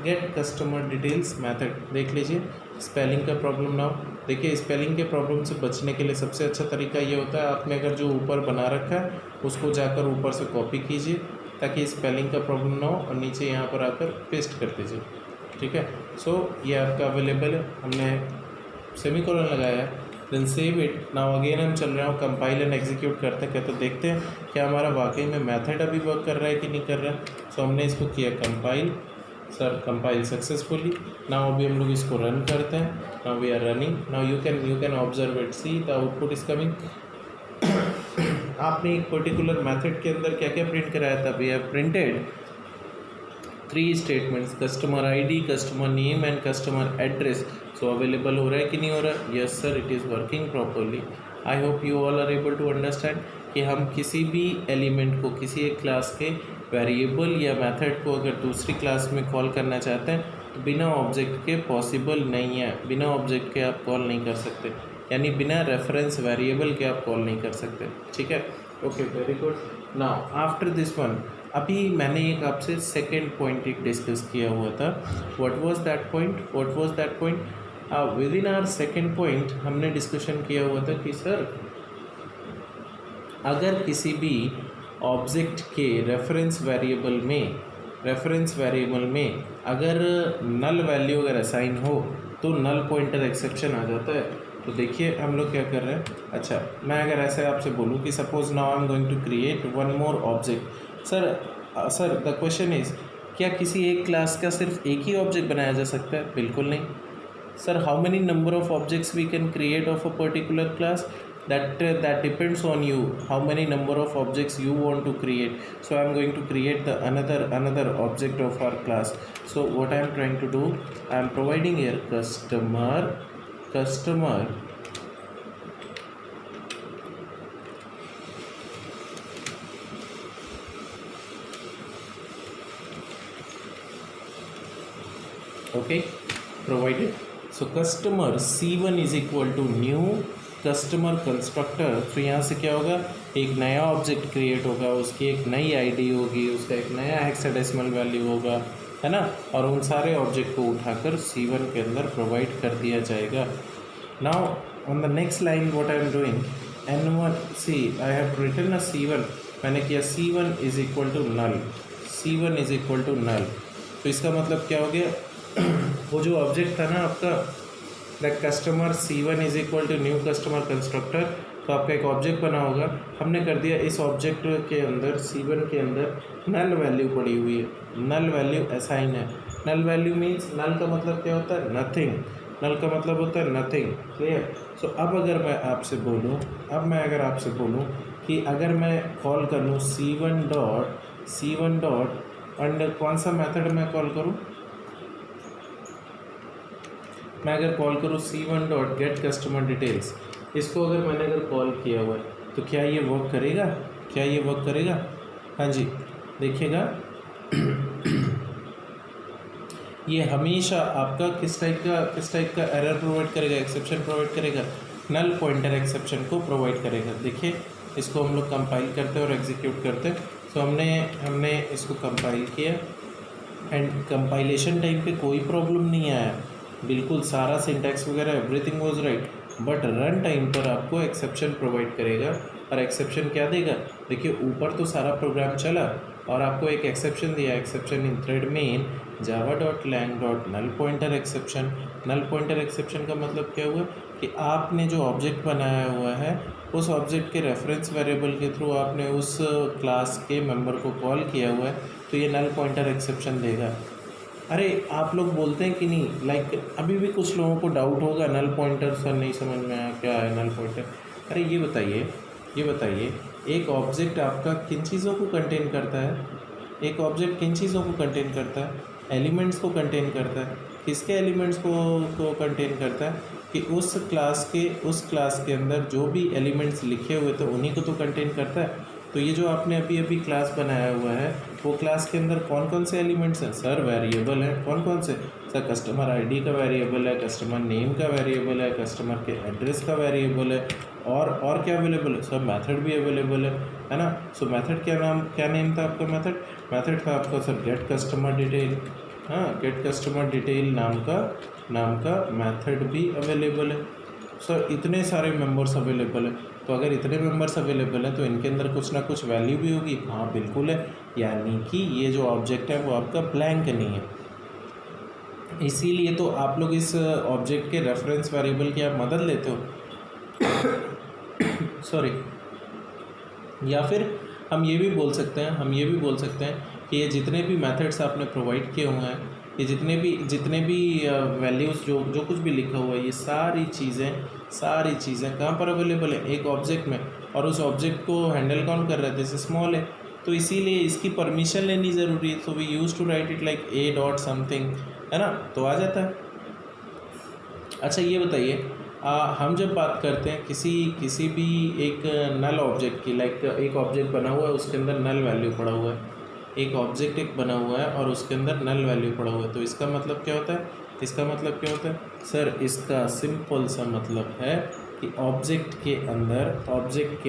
get customer details method, देख लीजिए स्पेलिंग का प्रॉब्लम ना हो। देखिए स्पेलिंग के प्रॉब्लम से बचने के लिए सबसे अच्छा तरीका ये होता है, आपने अगर जो ऊपर बना रखा है उसको जाकर ऊपर से कॉपी कीजिए ताकि स्पेलिंग का प्रॉब्लम ना हो, और नीचे यहाँ पर आकर पेस्ट कर दीजिए। ठीक है, सो ये आपका अवेलेबल है, हमने सेमीकोलन लगाया है, then save it. Now again हम चल रहे हो कंपाइल एंड एग्जीक्यूट करते हैं, तो देखते हैं क्या हमारा वाकई में मेथड अभी वर्क कर रहा है कि नहीं कर रहा है। सो हमने इसको किया compile, sir compile successfully. Now अभी हम लोग इसको रन करते हैं, now we are running. Now you can observe it, see the output is coming. आपने एक पर्टिकुलर मेथड के अंदर क्या क्या प्रिंट कराया था, we have printed 3 statements, customer ID, customer name and customer address. So available हो रहा है कि नहीं हो रहा है? Yes sir, it is working properly. I hope you all are able to understand कि हम किसी भी एलिमेंट को किसी एक क्लास के वेरिएबल या मेथड को अगर दूसरी क्लास में कॉल करना चाहते हैं तो बिना ऑब्जेक्ट के पॉसिबल नहीं है, बिना ऑब्जेक्ट के आप कॉल नहीं कर सकते, यानी बिना रेफरेंस वेरिएबल के आप कॉल नहीं कर सकते। ठीक है, okay, very good. Now after this one, अभी मैंने एक आपसे सेकेंड पॉइंट एक डिस्कस किया हुआ था। What was that point? Within our second point हमने डिस्कशन किया हुआ था कि सर अगर किसी भी ऑब्जेक्ट के रेफरेंस वेरिएबल में अगर नल वैल्यू अगर असाइन हो तो नल पॉइंटर एक्सेप्शन आ जाता है। तो देखिए हम लोग क्या कर रहे हैं। अच्छा, मैं अगर ऐसे आपसे बोलूँ कि suppose now I am going to create one more object. Sir the question is, क्या किसी एक क्लास का सिर्फ एक ही ऑब्जेक्ट बनाया जा सकता है? बिल्कुल नहीं। Sir how many number of objects we can create of a particular class? that depends on you, how many number of objects you want to create. So I am going to create the another object of our class. So what I am trying to do, I am providing here customer okay, provided. So customer c1 is equal to new customer constructor. तो यहाँ से क्या होगा, एक नया object create होगा, उसकी एक नई आईडी होगी, उसका एक नया हेक्साडेसिमल वैल्यू होगा, है ना, और उन सारे ऑब्जेक्ट को उठाकर C1 के अंदर प्रोवाइड कर दिया जाएगा। Now on the next line what I am doing, N1 C I have written a C1, मैंने किया C1 is equal to null. तो इसका मतलब क्या हो गया, वो जो ऑब्जेक्ट था ना आपका the customer C1 is equal to new customer constructor, तो आपका एक ऑब्जेक्ट बना होगा, हमने कर दिया इस ऑब्जेक्ट के अंदर C1 के अंदर नल वैल्यू पड़ी हुई है, नल वैल्यू असाइन है। नल वैल्यू मीन्स, नल का मतलब क्या होता है, नथिंग, नल का मतलब होता है नथिंग, क्लियर। सो अब अगर मैं आपसे बोलूँ कि अगर मैं कॉल कर लूँ C1 डॉट एंड कौन सा मेथड मैं कॉल करूँ, मैं अगर कॉल करूँ C1 dot gate customer details, इसको अगर मैंने कॉल किया हुआ है तो क्या ये वर्क करेगा? हाँ जी, देखिएगा ये हमेशा आपका किस टाइप का एरर प्रोवाइड करेगा, एक्सेप्शन प्रोवाइड करेगा, नल पॉइंटर एक्सेप्शन को प्रोवाइड करेगा। देखिए इसको हम लोग कंपाइल करते हैं और एग्जीक्यूट करते हैं। तो हमने इसको कंपाइल किया एंड कंपाइलेशन टाइम पे कोई प्रॉब्लम नहीं आया, बिल्कुल सारा सिंटैक्स वगैरह everything was right, but run time पर आपको एक्सेप्शन प्रोवाइड करेगा। और एक्सेप्शन क्या देगा, देखिए ऊपर तो सारा प्रोग्राम चला और आपको एक एक्सेप्शन दिया, exception in thread main java.lang.null pointer exception. Null pointer exception का मतलब क्या हुआ कि आपने जो ऑब्जेक्ट बनाया हुआ है उस ऑब्जेक्ट के रेफरेंस वेरिएबल के थ्रू आपने उस क्लास के मेंबर को कॉल किया हुआ है, तो ये नल पॉइंटर एक्सेप्शन देगा। अरे आप लोग बोलते हैं कि नहीं, लाइक अभी भी कुछ लोगों को डाउट होगा नल पॉइंटर, सर नहीं समझ में आया क्या है नल पॉइंटर। अरे ये बताइए एक ऑब्जेक्ट आपका किन चीज़ों को कंटेन करता है, एक ऑब्जेक्ट किन चीज़ों को कंटेन करता है, एलिमेंट्स को कंटेन करता है। किसके एलिमेंट्स को कंटेन करता है कि उस क्लास के अंदर जो भी एलिमेंट्स लिखे हुए थे उन्हीं को तो कंटेन करता है। तो ये जो आपने अभी क्लास बनाया हुआ है वो क्लास के अंदर कौन कौन से एलिमेंट्स हैं, सर वेरिएबल हैं, कौन से, सर कस्टमर आईडी का वेरिएबल है, कस्टमर नेम का वेरिएबल है, कस्टमर के एड्रेस का वेरिएबल है, और क्या अवेलेबल है, सर मेथड भी अवेलेबल है ना। सो मेथड क्या नेम था आपका, मेथड था आपका सर गेट कस्टमर डिटेल, हाँ, गेट कस्टमर डिटेल नाम का मेथड भी अवेलेबल है। सर इतने सारे मेंबर्स अवेलेबल है, तो अगर इतने मेंबर्स अवेलेबल हैं तो इनके अंदर कुछ ना कुछ वैल्यू भी होगी। हाँ बिल्कुल है, यानी कि ये जो ऑब्जेक्ट है वो आपका ब्लैंक नहीं है। इसीलिए तो आप लोग इस ऑब्जेक्ट के रेफरेंस वेरिएबल की आप मदद लेते हो। सॉरी। या फिर हम ये भी बोल सकते हैं कि ये जितने भी मेथड्स आपने प्रोवाइड किए हुए हैं, ये जितने भी वैल्यूज़ जो जो कुछ भी लिखा हुआ है, ये सारी चीज़ें कहाँ पर अवेलेबल है? एक ऑब्जेक्ट में। और उस ऑब्जेक्ट को हैंडल कौन कर रहा है? जैसे स्मॉल है, तो इसीलिए इसकी परमिशन लेनी ज़रूरी है। तो we use to write it like A dot something, है ना, तो आ जाता है। अच्छा ये बताइए, हम जब बात करते हैं किसी भी एक नल ऑब्जेक्ट की, लाइक एक ऑब्जेक्ट बना हुआ है उसके अंदर नल वैल्यू पड़ा हुआ है, एक ऑब्जेक्ट एक बना हुआ है और उसके अंदर नल वैल्यू पड़ा हुआ है, तो इसका मतलब क्या होता है? सर इसका सिंपल सा मतलब है कि ऑब्जेक्ट के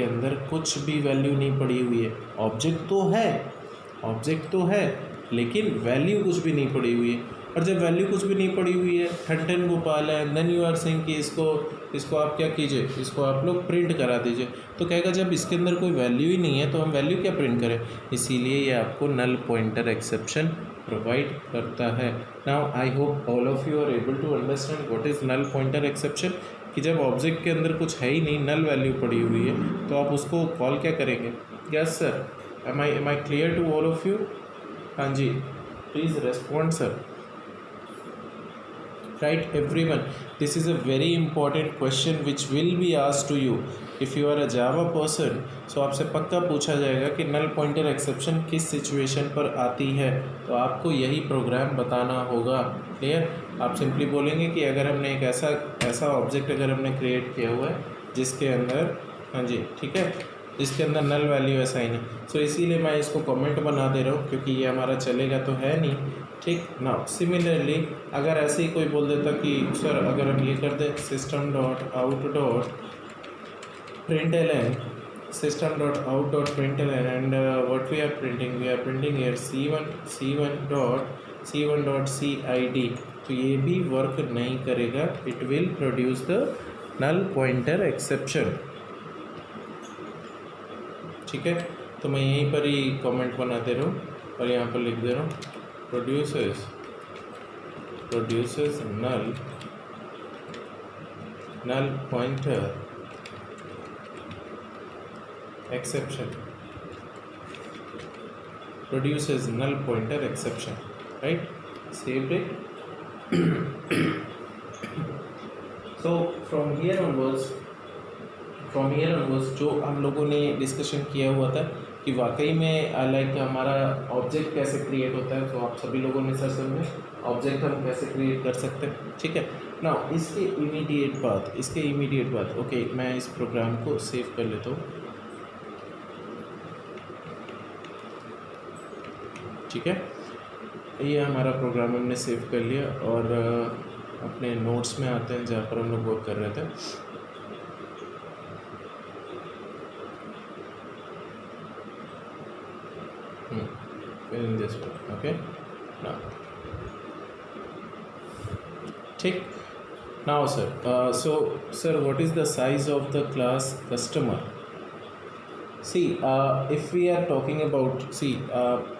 अंदर कुछ भी वैल्यू नहीं पड़ी हुई है। ऑब्जेक्ट तो है लेकिन वैल्यू कुछ भी नहीं पड़ी हुई है। और जब वैल्यू कुछ भी नहीं पड़ी हुई है, ठन गोपाल है, देन यू आर सेइंग कि इसको आप क्या कीजिए, इसको आप लोग प्रिंट करा दीजिए। तो कहेगा जब इसके अंदर कोई वैल्यू ही नहीं है तो हम वैल्यू क्या प्रिंट करें? इसीलिए ये आपको नल पॉइंटर एक्सेप्शन प्रोवाइड करता है। Now I hope all of you are able to understand what is null pointer exception. कि जब ऑब्जेक्ट के अंदर कुछ है ही नहीं, नल वैल्यू पड़ी हुई है, तो आप उसको कॉल क्या करेंगे? Yes sir, am I clear to all of you? हाँ जी, please respond sir. Right everyone, this is a very important question which will be asked to you if you are a Java person. So आपसे पक्का पूछा जाएगा कि नल pointer exception किस situation पर आती है, तो आपको यही प्रोग्राम बताना होगा। क्लियर? आप सिंपली बोलेंगे कि अगर हमने एक ऐसा ऑब्जेक्ट अगर हमने क्रिएट किया हुआ है जिसके अंदर, हाँ जी ठीक है, जिसके अंदर नल वैल्यू ऐसा ही नहीं, सो इसीलिए मैं इसको कमेंट बना दे रहा हूँ क्योंकि ये हमारा चलेगा तो है नहीं। ठीक ना, सिमिलरली अगर ऐसे ही कोई बोल देता कि सर अगर हम ये कर दें system dot out dot print L N, and what we are printing here C one dot C I D, तो ये भी वर्क नहीं करेगा। It will produce the null pointer exception. ठीक है, तो मैं यहीं पर ही कमेंट बना दे रहा हूँ और यहाँ पर लिख दे रहा हूँ produces null pointer exception, produces null pointer exception, right? Saved it. So from here onwards जो हम लोगों ने डिस्कशन किया हुआ था कि वाकई में लाइक हमारा ऑब्जेक्ट कैसे क्रिएट होता है, तो आप सभी लोगों ने सर समझे ऑब्जेक्ट हम कैसे क्रिएट कर सकते हैं। ठीक है ना, इसके इमीडिएट बाद ओके, मैं इस प्रोग्राम को सेव कर लेता हूँ। ठीक है, ये हमारा प्रोग्राम हमने सेव कर लिया और अपने नोट्स में आते हैं जहाँ पर हम लोग वर्क कर रहे थे। in this one, okay now ठीक। now sir, so sir what is the size of the class customer? See, if we are talking about, see,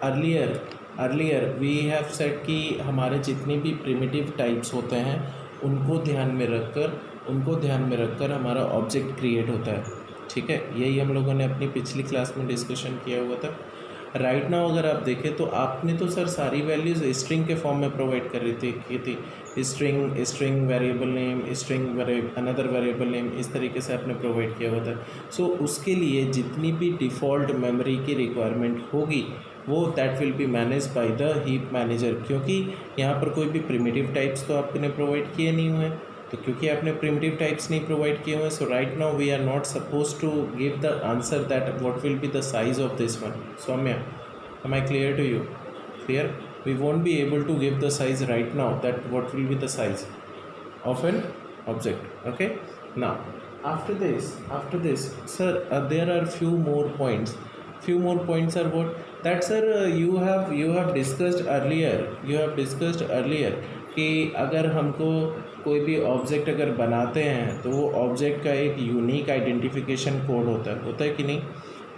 earlier we have said कि हमारे जितने भी primitive types होते हैं उनको ध्यान में रखकर हमारा ऑब्जेक्ट क्रिएट होता है। ठीक है, यही हम लोगों ने अपनी पिछली क्लास में डिस्कशन किया हुआ था। राइट नाउ अगर आप देखें तो आपने तो सर सारी वैल्यूज़ स्ट्रिंग के फॉर्म में प्रोवाइड कर रही थी string variable name, another variable name, इस तरीके से आपने प्रोवाइड किया हुआ था। सो उसके लिए जितनी भी डिफ़ॉल्ट मेमोरी की रिक्वायरमेंट होगी वो that will be manage by the heap manager, क्योंकि यहाँ पर कोई भी प्रिमिटिव टाइप्स तो आपने प्रोवाइड किए नहीं हुए। तो क्योंकि आपने प्रिमिटिव टाइप्स नहीं प्रोवाइड किए हुए, so right now we are not suppose to give the answer that what will be the size of this one. Saumya, am I clear to you? Clear? We won't be able to give the size right now, that what will be the size of an object. Okay, now after this sir, there are few more points few more points are what that sir you have discussed earlier कि अगर हमको कोई भी object अगर बनाते हैं तो वो ऑब्जेक्ट का एक यूनिक आइडेंटिफिकेशन कोड होता है कि नहीं?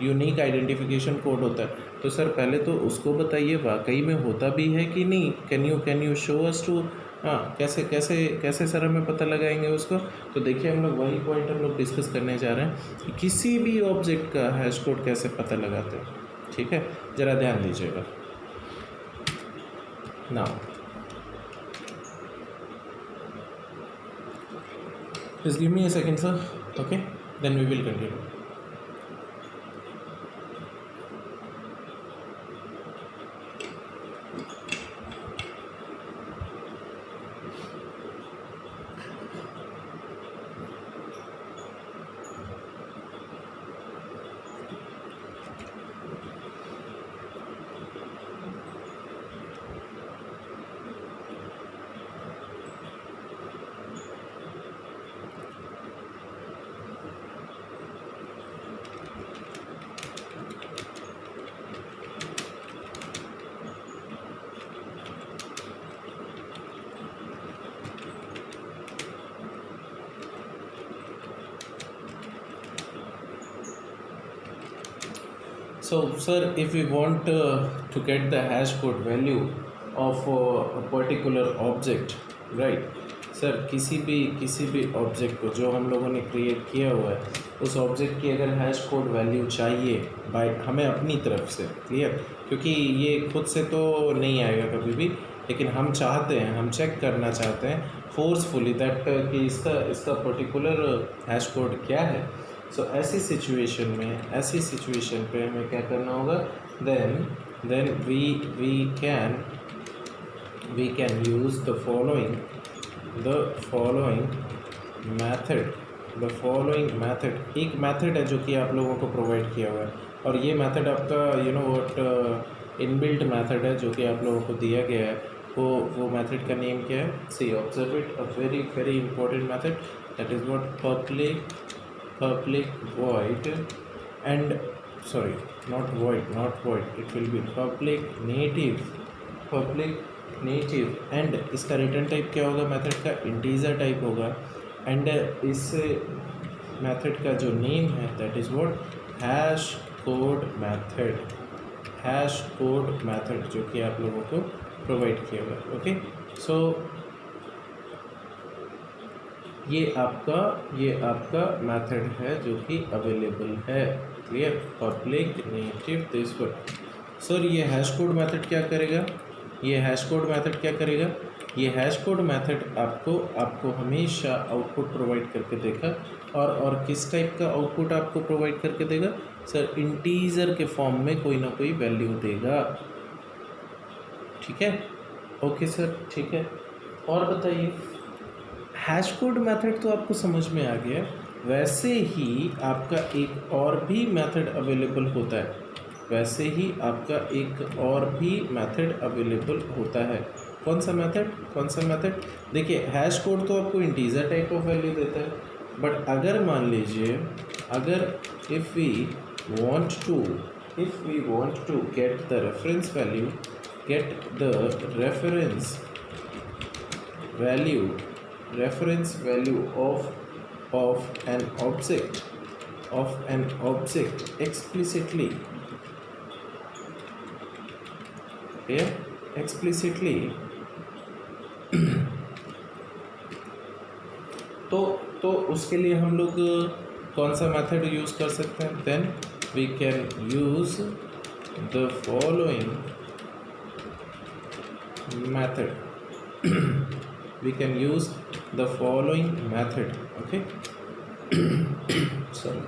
यूनिक आइडेंटिफिकेशन कोड होता है। तो सर पहले तो उसको बताइए वाकई में होता भी है कि नहीं? Can you show us too. हाँ, कैसे कैसे कैसे सर हमें पता लगाएंगे उसको? तो देखिए हम लोग वही पॉइंट हम लोग डिस्कस करने जा रहे हैं कि किसी भी ऑब्जेक्ट का हैश कोड कैसे पता लगाते हैं। ठीक है, ज़रा ध्यान दीजिएगा। Now please give me a second sir. Okay, then we will continue. So sir, if we want to get the hash code value of a particular object, right? Sir किसी भी ऑब्जेक्ट को जो हम लोगों ने क्रिएट किया हुआ है उस ऑब्जेक्ट की अगर हैश कोड वैल्यू चाहिए बाय हमें अपनी तरफ से, क्लियर? क्योंकि ये खुद से तो नहीं आएगा कभी भी, लेकिन हम चाहते हैं, हम चेक करना चाहते हैं फोर्सफुली दैट कि इसका पर्टिकुलर हैश कोड क्या है। सो ऐसी सिचुएशन पे हमें क्या करना होगा? Then we can use the following एक मेथड है जो कि आप लोगों को प्रोवाइड किया हुआ है, और ये मेथड आपका इनबिल्ट मेथड है जो कि आप लोगों को दिया गया है। वो मेथड का नेम क्या है? See observe it, a very very important method, that is what public void and sorry not void it will be public native and इसका रिटर्न टाइप क्या होगा? मेथड का इंटीजर टाइप होगा, एंड इस method का जो नेम है that is what hash code method जो कि आप लोगों को प्रोवाइड किया हुआ है। ओके, सो ये आपका मेथड है जो कि अवेलेबल है, clear? Public native this word. Sir ये हैश कोड मेथड क्या करेगा? ये हैश कोड मेथड आपको हमेशा आउटपुट प्रोवाइड करके देगा, और किस टाइप का आउटपुट आपको प्रोवाइड करके देगा? सर इंटीजर के फॉर्म में कोई ना कोई वैल्यू देगा। ठीक है, ओके सर, ठीक है। और बताइए, हैश कोड मेथड तो आपको समझ में आ गया, वैसे ही आपका एक और भी मेथड अवेलेबल होता है। कौन सा मेथड? देखिए, हैश कोड तो आपको इंटीजर टाइप ऑफ वैल्यू देता है, बट अगर मान लीजिए if we want to get the reference value of an object explicitly, तो उसके लिए हम लोग कौन सा मेथड यूज़ कर सकते हैं? Then we can use the following method. Okay. Sorry,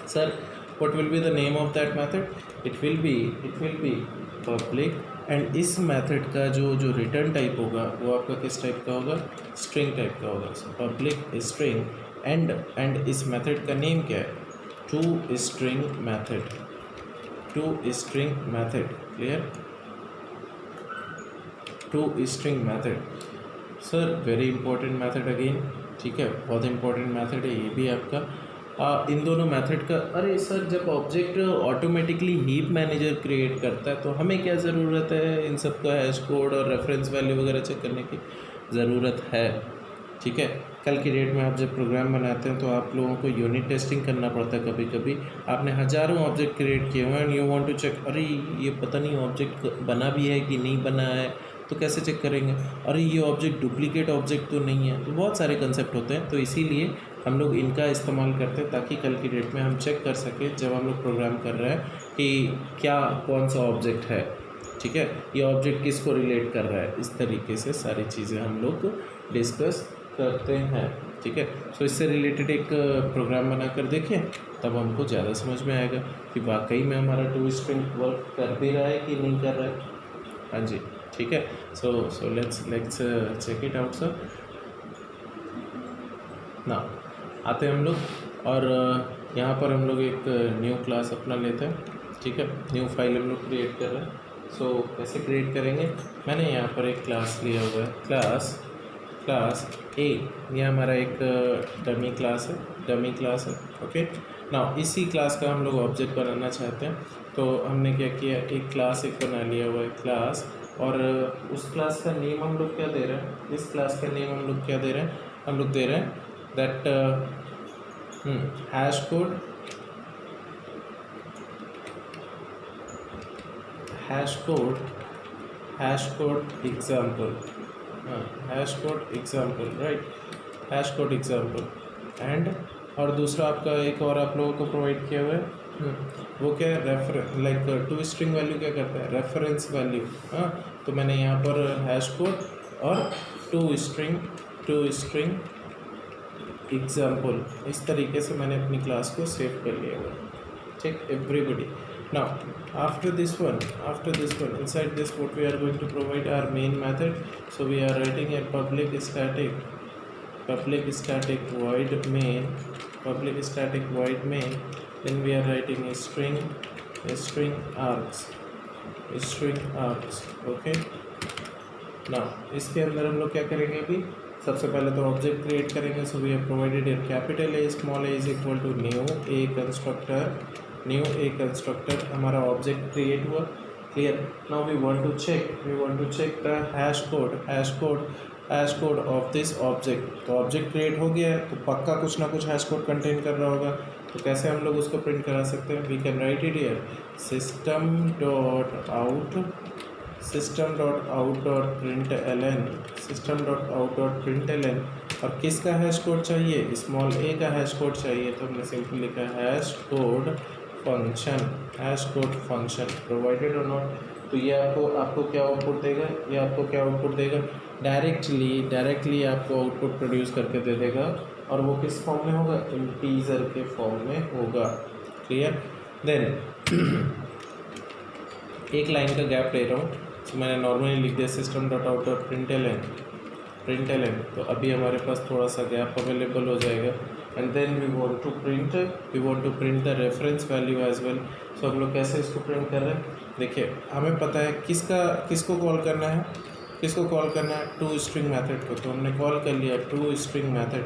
sir, what will be the name of that method? It will be public, and इस मेथड का जो रिटर्न टाइप होगा वो आपका किस टाइप का होगा? स्ट्रिंग टाइप का होगा। पब्लिक स्ट्रिंग, एंड इस मेथड का नेम क्या है? To string method, clear? To string method sir, very important method again, ठीक है, बहुत इंपॉर्टेंट मेथड है ये भी आपका। इन दोनों मेथड का, अरे सर जब object automatically heap manager create करता है तो हमें क्या ज़रूरत है इन सब का हैश कोड और रेफरेंस वैल्यू वगैरह चेक करने की ज़रूरत है। ठीक है, कल की डेट में आप जब प्रोग्राम बनाते हैं तो आप लोगों को यूनिट टेस्टिंग करना पड़ता है। कभी कभी आपने हज़ारों ऑब्जेक्ट क्रिएट किए हुए हैं and you want to check, अरे ये पता नहीं ऑब्जेक्ट बना भी है कि नहीं बना है, तो कैसे चेक करेंगे, अरे ये ऑब्जेक्ट डुप्लीकेट ऑब्जेक्ट तो नहीं है। तो बहुत सारे कंसेप्ट होते हैं, तो इसीलिए हम लोग इनका इस्तेमाल करते हैं ताकि कल की डेट में हम चेक कर सकें जब हम लोग प्रोग्राम कर रहे हैं कि क्या कौन सा ऑब्जेक्ट है। ठीक है, ये ऑब्जेक्ट किसको रिलेट कर रहा है, इस तरीके से सारी चीज़ें हम लोग डिस्कस करते हैं। ठीक है, सो इससे रिलेटेड एक प्रोग्राम बना कर देखें, तब हमको ज़्यादा समझ में आएगा कि वाकई में हमारा टू स्ट्रिंग वर्क कर भी रहा है कि नहीं कर रहा है। हाँ जी, ठीक है, so let's check it out sir. ना आते हैं हम लोग और यहाँ पर हम लोग एक न्यू क्लास अपना लेते हैं। ठीक है, न्यू फाइल हम लोग क्रिएट कर रहे हैं। सो कैसे क्रिएट करेंगे, मैंने यहाँ पर एक क्लास लिया हुआ है, क्लास ए, ये हमारा एक डमी क्लास है। ओके, नाउ इसी क्लास का हम लोग ऑब्जेक्ट बनाना चाहते हैं, तो हमने क्या किया, एक क्लास एक बना लिया हुआ है क्लास, और उस क्लास का नेम हम लोग क्या दे रहे हैं, इस क्लास का नेम हम लोग क्या दे रहे हैं, हम लोग दे रहे हैं that hash code example, right, hash code example and, और दूसरा आपका एक और आप लोगों को प्रोवाइड किया हुआ है, वो क्या है, लाइक टू स्ट्रिंग वैल्यू क्या करता है, रेफरेंस वैल्यू। हाँ, तो मैंने यहाँ पर हैश कोड और टू स्ट्रिंग एग्जाम्पल, इस तरीके से मैंने अपनी क्लास को सेव कर लिया हुआ है। ठीक, everybody. Now after this one inside this what we are going to provide our main method. So we are writing a public static void main, then we are writing a string args, okay. Now इसके अंदर हम लोग क्या करेंगे, अभी सबसे पहले तो ऑब्जेक्ट क्रिएट करेंगे। So we have provided a capital A small a is equal to new A constructor, हमारा ऑब्जेक्ट क्रिएट हुआ, clear. Now we want to check the hash code of this object. तो object create हो गया है तो पक्का कुछ ना कुछ हैश कोड कंटेन कर रहा होगा, तो कैसे हम लोग उसको प्रिंट करा सकते हैं, we can write it here, system dot out dot println, और किसका हैश कोड चाहिए, स्मॉल ए का हैश कोड चाहिए, तो हमने सिंपल लिखा हैश कोड फंक्शन प्रोवाइडेड और नॉट। तो ये आपको क्या आउटपुट देगा, डायरेक्टली आपको आउटपुट प्रोड्यूस करके दे देगा, और वो किस फॉर्म में होगा, इंटीजर के फॉर्म में होगा, क्लियर। देन एक लाइन का गैप ले रहा हूँ, तो मैंने नॉर्मली लिख दिया system dot out dot println, तो अभी हमारे पास थोड़ा सा गैप अवेलेबल हो जाएगा, and then we want to print the reference value as well. So हम लोग कैसे इसको प्रिंट कर रहे हैं, देखिए हमें पता है किसको कॉल करना है, टू स्ट्रिंग मेथड को, तो हमने कॉल कर लिया to string method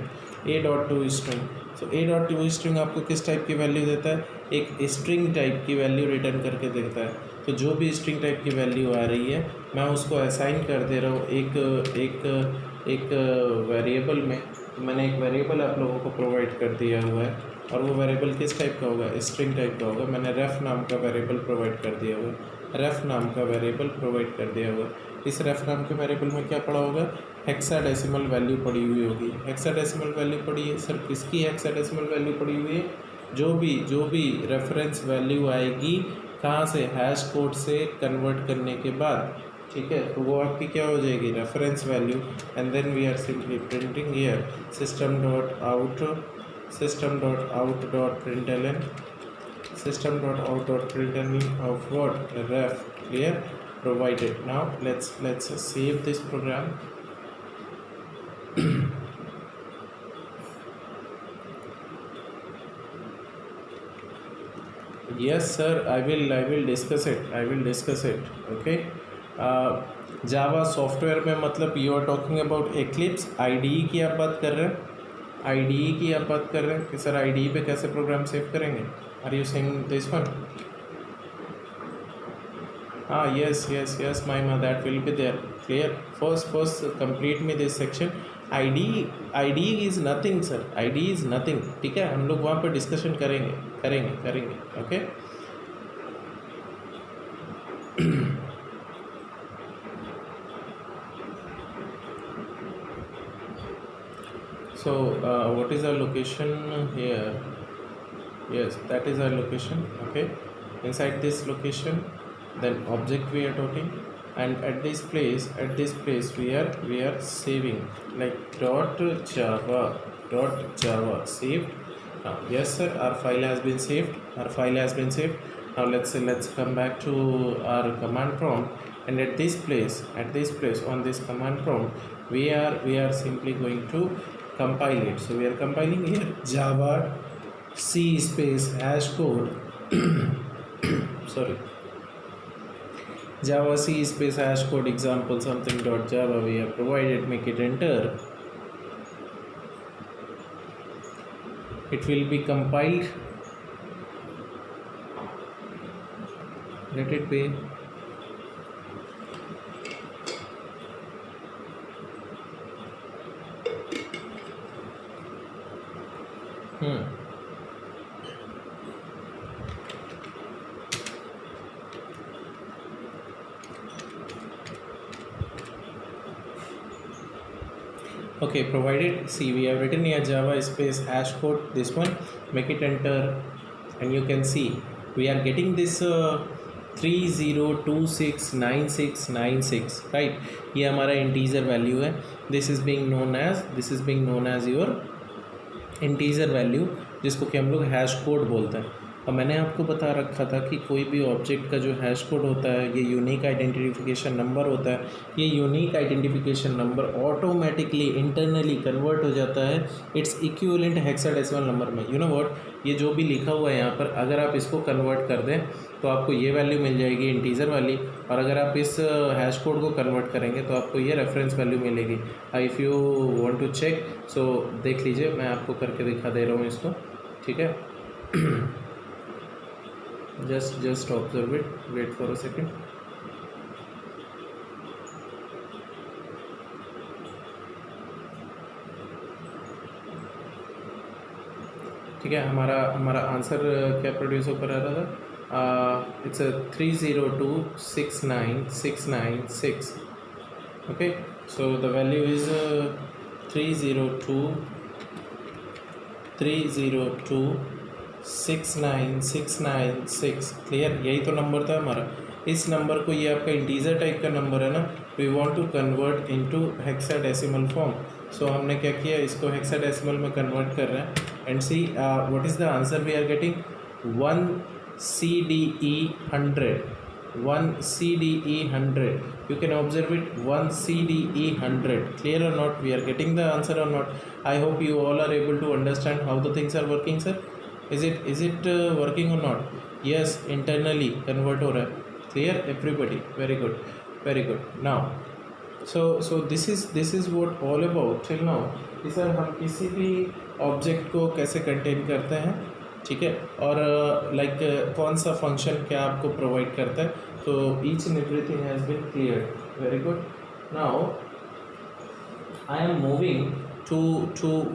a dot to string. So a dot to string आपको किस टाइप की वैल्यू देता है, एक स्ट्रिंग टाइप की वैल्यू रिटर्न करके देता है। तो जो भी स्ट्रिंग टाइप की वैल्यू आ रही है मैं उसको असाइन कर दे रहा हूँ एक वेरिएबल में। तो मैंने एक वेरिएबल आप लोगों को प्रोवाइड कर दिया हुआ है, और वो वेरिएबल किस टाइप का होगा, स्ट्रिंग टाइप का होगा। मैंने रेफ नाम का वेरिएबल प्रोवाइड कर दिया हुआ है, इस रेफ नाम के वेरिएबल में क्या पड़ा होगा, हेक्साडेसिमल वैल्यू पड़ी हुई होगी। हेक्साडेसिमल वैल्यू पड़ी है सर, किसकी हेक्साडेसिमल वैल्यू पड़ी हुई है, जो भी रेफरेंस वैल्यू आएगी कहाँ से, हैश कोड से कन्वर्ट करने के बाद, ठीक है, तो वो आपकी क्या हो जाएगी, reference value. And then we are simply printing here system dot out dot println of what, ref, clear, provided. Now let's save this program. Yes sir, I will discuss it. Okay. Java software में मतलब you are talking about Eclipse IDE की आप बात कर रहे हैं, IDE की आप बात कर रहे हैं कि सर IDE पे कैसे प्रोग्राम सेव करेंगे? Are you saying this one? Yes, Maima, that will be there. Clear? First, complete me this section. ID is nothing, sir. ID is nothing. ठीक है, हम लोग वहाँ पर डिस्कशन करेंगे. Okay? So, what is our location here? Yes, that is our location. Okay. Inside this location, then object we are talking, and at this place we are saving like dot java saved. Now, yes sir, our file has been saved. Now let's come back to our command prompt, and at this place on this command prompt we are simply going to compile it. So we are compiling here java c space hash code sorry, java c space hash code example something dot java we have provided. Make it enter. It will be compiled. Let it be. Okay, provided. See, we have written here java space hash code, this one. Make it enter, and you can see we are getting this 30269696, right? ये हमारा integer value है. This is being known as your integer value, जिसको कि हम लोग hash code बोलते हैं. और मैंने आपको बता रखा था कि कोई भी ऑब्जेक्ट का जो हैश कोड होता है ये यूनिक आइडेंटिफिकेशन नंबर होता है. ये unique identification number automatically internally convert हो जाता है इट्स इक्विवेलेंट हेक्साडेसिमल नंबर में. यू नो व्हाट, ये जो भी लिखा हुआ है यहाँ पर अगर आप इसको कन्वर्ट कर दें तो आपको ये वैल्यू मिल जाएगी इंटीजर वाली, और अगर आप इस हैश कोड को कन्वर्ट करेंगे तो आपको ये रेफरेंस वैल्यू मिलेगी. If you want to check so देख लीजिए, मैं आपको करके दिखा दे रहा हूँ इसको. ठीक है, just observe it, wait for a second. ठीक है, हमारा आंसर क्या प्रोड्यूस होकर आ रहा था? It's 30269696. Okay, so the value is 30269696. Clear? यही तो नंबर था हमारा. इस नंबर को, ये आपका इंटीजर टाइप का नंबर है ना, we want to convert into hexadecimal form. So हमने क्या किया, इसको हेक्साडेसिमल में कन्वर्ट कर रहे हैं. And see what is the answer we are getting? 1 CDE 100. 1 CDE 100. You can observe it, 1 CDE 100. Clear or not? We are getting the answer or not? I hope you all are able to understand how the things are working, sir. Is it working or not? Yes, internally convert हो रहा है. Clear everybody? Very good. Now, so this is what all about till now. कि sir हम किसी भी object को कैसे contain करते हैं, ठीक है, और लाइक कौन सा फंक्शन क्या आपको प्रोवाइड करता है. तो each and everything has been clear. Very good. Now I am moving to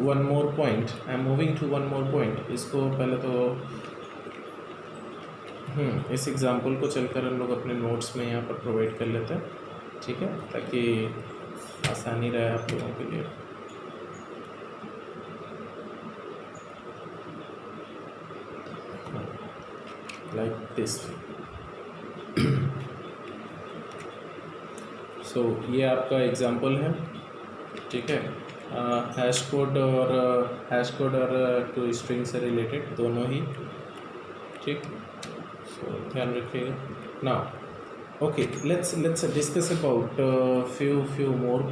one more point. इसको पहले तो इस एग्जांपल को चलकर हम लोग अपने नोट्स में यहाँ पर प्रोवाइड कर लेते हैं. ठीक है, ताकि आसानी रहे आप लोगों के लिए. like this. So ये आपका एग्जाम्पल है. ठीक है, हैश कोड और टू स्ट्रिंग से रिलेटेड दोनों ही. ठीक, सो ध्यान रखिएगा. Now okay, let's discuss about few more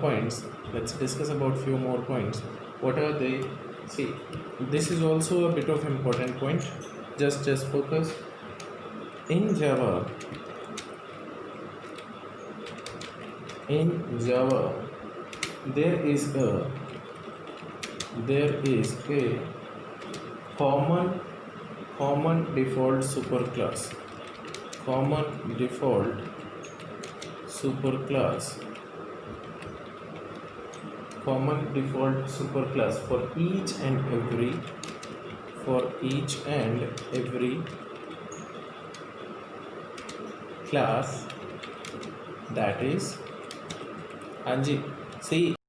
points. What are they? See, this is also a bit of important point. Just focus. In Java, there is a there is a common default superclass. Common default superclass. Common default superclass for each and every class, that is Anji. See,